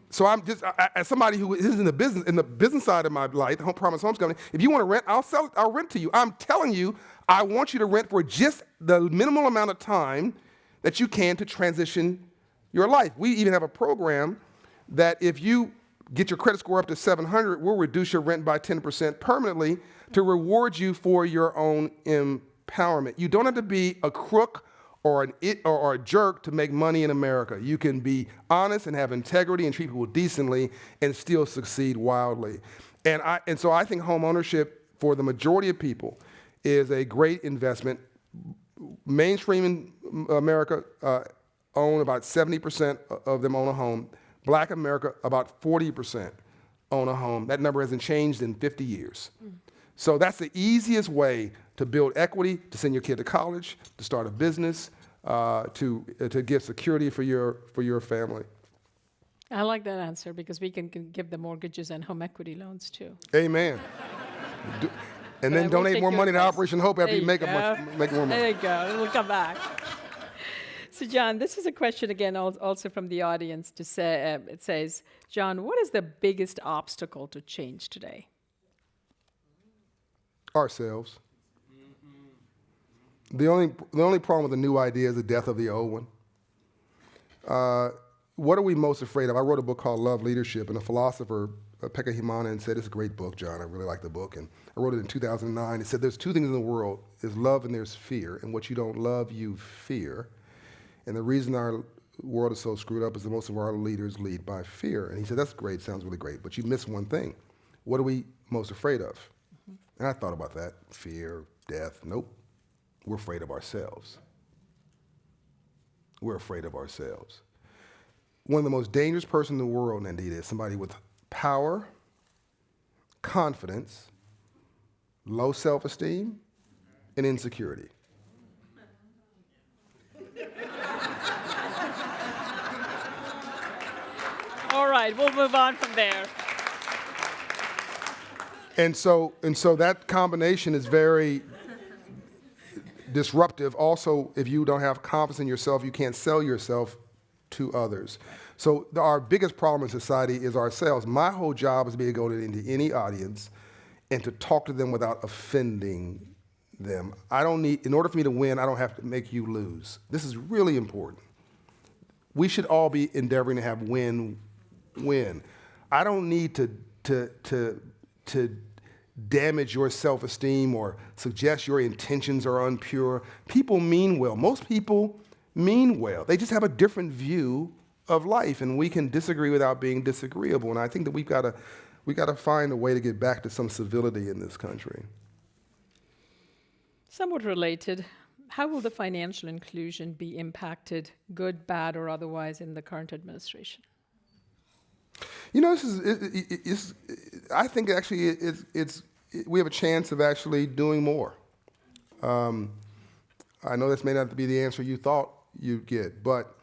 So I'm just, as somebody who is in the business side of my life, the Home Promise Homes Company, if you want to rent, I'll rent to you. I'm telling you, I want you to rent for just the minimal amount of time that you can to transition your life. We even have a program that if you get your credit score up to 700, we'll reduce your rent by 10% permanently to reward you for your own empowerment. You don't have to be a crook or a jerk to make money in America. You can be honest and have integrity and treat people decently and still succeed wildly. And so I think home ownership for the majority of people is a great investment. Mainstream in America own about 70% of them own a home. Black America, about 40% own a home. That number hasn't changed in 50 years. So that's the easiest way to build equity, to send your kid to college, to start a business, to get security for your family. I like that answer because we can give the mortgages and home equity loans too. Amen. And then donate more money to Operation Hope after you make more money. There you go. It'll come back. So, John, this is a question again also from the audience. It says, John, what is the biggest obstacle to change today? Ourselves. The only problem with the new idea is the death of the old one. What are we most afraid of? I wrote a book called Love Leadership, and a philosopher, Pekka Himanen, said, it's a great book, John. I really like the book. And I wrote it in 2009. It said there's 2 things in the world. There's love and there's fear. And what you don't love, you fear. And the reason our world is so screwed up is that most of our leaders lead by fear. And he said, that's great, sounds really great, but you miss one thing. What are we most afraid of? And I thought about that. Fear, death, nope. We're afraid of ourselves. We're afraid of ourselves. One of the most dangerous person in the world, Nandita, is somebody with power, confidence, low self-esteem, and insecurity. All right, we'll move on from there. And so that combination is very disruptive. Also, if you don't have confidence in yourself, you can't sell yourself to others. So our biggest problem in society is ourselves. My whole job is to be able to go into any audience and to talk to them without offending them. I don't need, in order for me to win, I don't have to make you lose. This is really important. We should all be endeavoring to have win-win. I don't need to damage your self-esteem or suggest your intentions are unpure. People mean well. Most people mean well. They just have a different view of life, and we can disagree without being disagreeable. And I think that we got to find a way to get back to some civility in this country. Somewhat related, how will the financial inclusion be impacted, good, bad, or otherwise, in the current administration? You know, I think actually we have a chance of actually doing more. I know this may not be the answer you thought you'd get, but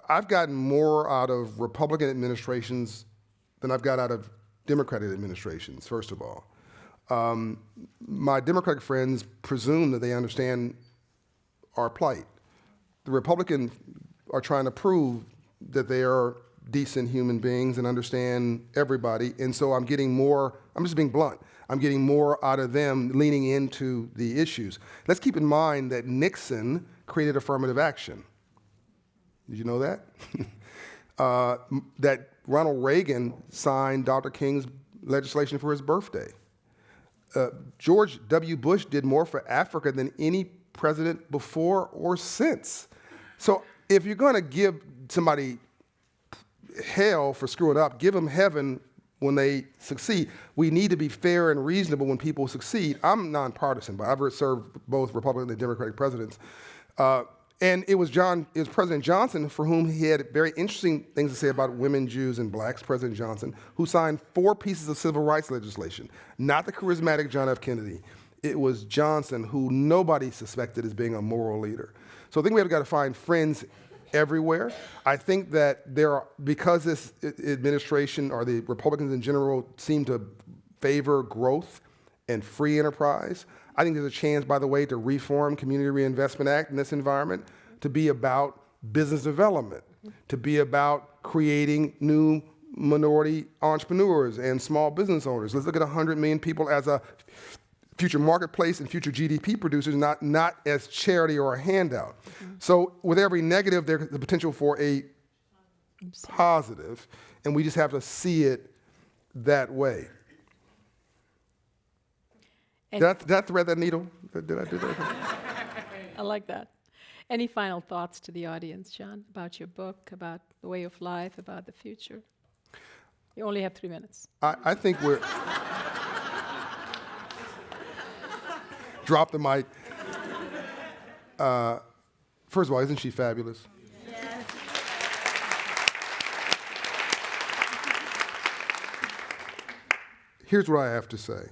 I've gotten more out of Republican administrations than I've got out of Democratic administrations, first of all. My Democratic friends presume that they understand our plight. The Republicans are trying to prove that they are decent human beings and understand everybody, and so I'm getting more, I'm just being blunt, I'm getting more out of them leaning into the issues. Let's keep in mind that Nixon created affirmative action. Did you know that? That Ronald Reagan signed Dr. King's legislation for his birthday. George W. Bush did more for Africa than any president before or since. So if you're going to give somebody hell for screwing up, give them heaven when they succeed. We need to be fair and reasonable when people succeed. I'm nonpartisan, but I've served both Republican and Democratic presidents. And it was President Johnson, for whom he had very interesting things to say about women, Jews, and blacks, President Johnson, who signed 4 pieces of civil rights legislation. Not the charismatic John F. Kennedy. It was Johnson, who nobody suspected as being a moral leader. So I think we've got to find friends everywhere. I think that because this administration, or the Republicans in general, seem to favor growth and free enterprise, I think there's a chance, by the way, to reform Community Reinvestment Act in this environment, to be about business development, to be about creating new minority entrepreneurs and small business owners. Let's look at 100 million people as a future marketplace and future GDP producers, not as charity or a handout. So with every negative, there's the potential for a positive, and we just have to see it that way. Did I thread that needle? Did I do that? I like that. Any final thoughts to the audience, John, about your book, about the way of life, about the future? You only have 3 minutes. I think we're... Drop the mic. First of all, isn't she fabulous? Yes. Here's what I have to say.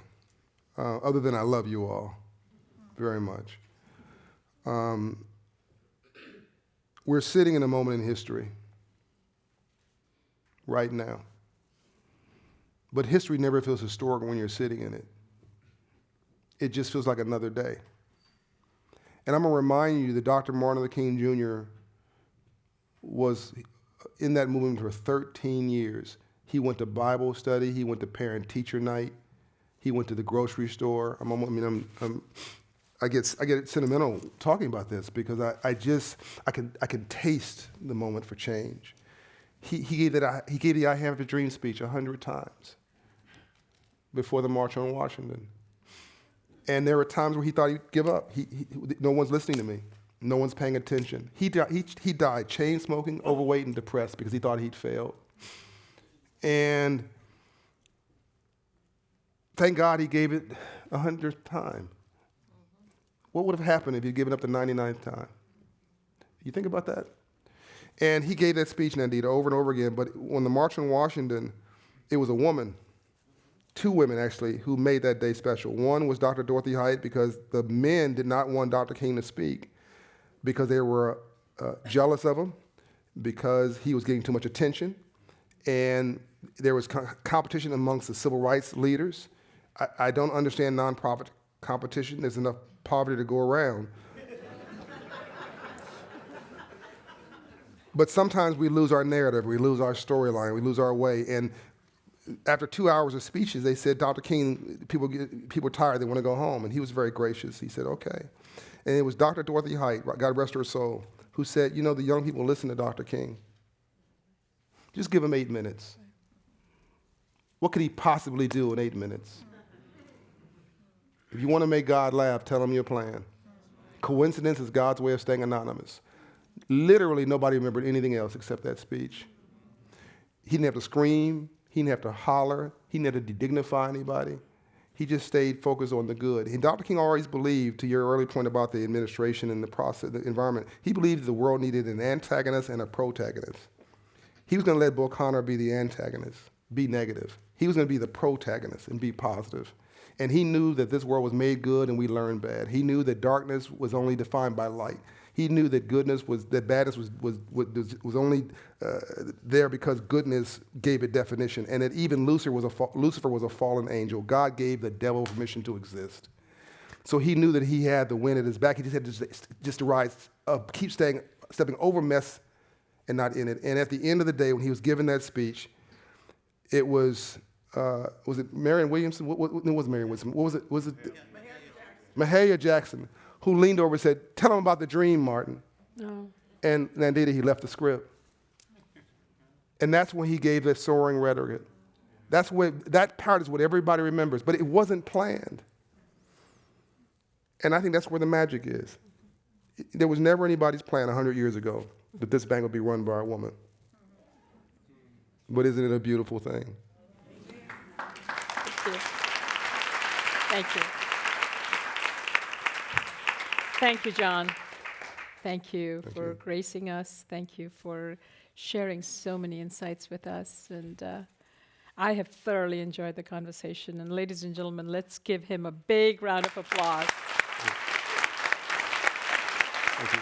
Other than I love you all very much. We're sitting in a moment in history right now. But history never feels historic when you're sitting in it. It just feels like another day. And I'm going to remind you that Dr. Martin Luther King Jr. was in that movement for 13 years. He went to Bible study. He went to parent-teacher night. He went to the grocery store. I get sentimental talking about this because I can taste the moment for change. He gave the I Have a Dream speech 100 times before the March on Washington. And there were times where he thought he'd give up. No one's listening to me. No one's paying attention. He died chain smoking, overweight, and depressed because he thought he'd failed. And thank God he gave it 100th time. What would have happened if he'd given up the 99th time? You think about that? And he gave that speech, Nandita, over and over again. But on the March on Washington, it was a woman, 2 women actually, who made that day special. One was Dr. Dorothy Height, because the men did not want Dr. King to speak because they were jealous of him, because he was getting too much attention, and there was competition amongst the civil rights leaders. I don't understand nonprofit competition. There's enough poverty to go around. But sometimes we lose our narrative, we lose our storyline, we lose our way. And after 2 hours of speeches, they said, Dr. King, people are tired, they want to go home. And he was very gracious. He said, okay. And it was Dr. Dorothy Height, God rest her soul, who said, you know, the young people listen to Dr. King. Just give him 8 minutes. What could he possibly do in 8 minutes? If you want to make God laugh, tell him your plan. Coincidence is God's way of staying anonymous. Literally, nobody remembered anything else except that speech. He didn't have to scream. He didn't have to holler. He didn't have to dignify anybody. He just stayed focused on the good. And Dr. King always believed, to your early point about the administration and the process, the environment, he believed the world needed an antagonist and a protagonist. He was going to let Bull Connor be the antagonist, be negative. He was going to be the protagonist and be positive. And he knew that this world was made good and we learned bad. He knew that darkness was only defined by light. He knew that badness was only there because goodness gave it definition, and that even Lucifer was a fallen angel. God gave the devil permission to exist. So he knew that he had the wind at his back. He just had to rise up, keep stepping over mess and not in it. And at the end of the day, when he was giving that speech, it was it Marion Williamson? What was Marion Williamson? What was it? Was it Mahalia Jackson, who leaned over and said, tell him about the dream, Martin. No. And indeed, he left the script. And that's when he gave that soaring rhetoric. That part is what everybody remembers, but it wasn't planned. And I think that's where the magic is. There was never anybody's plan 100 years ago that this bank would be run by a woman. But isn't it a beautiful thing? Thank you. Thank you. Thank you, John. Thank you for gracing us. Thank you for sharing so many insights with us. And I have thoroughly enjoyed the conversation. And ladies and gentlemen, let's give him a big round of applause. Thank you.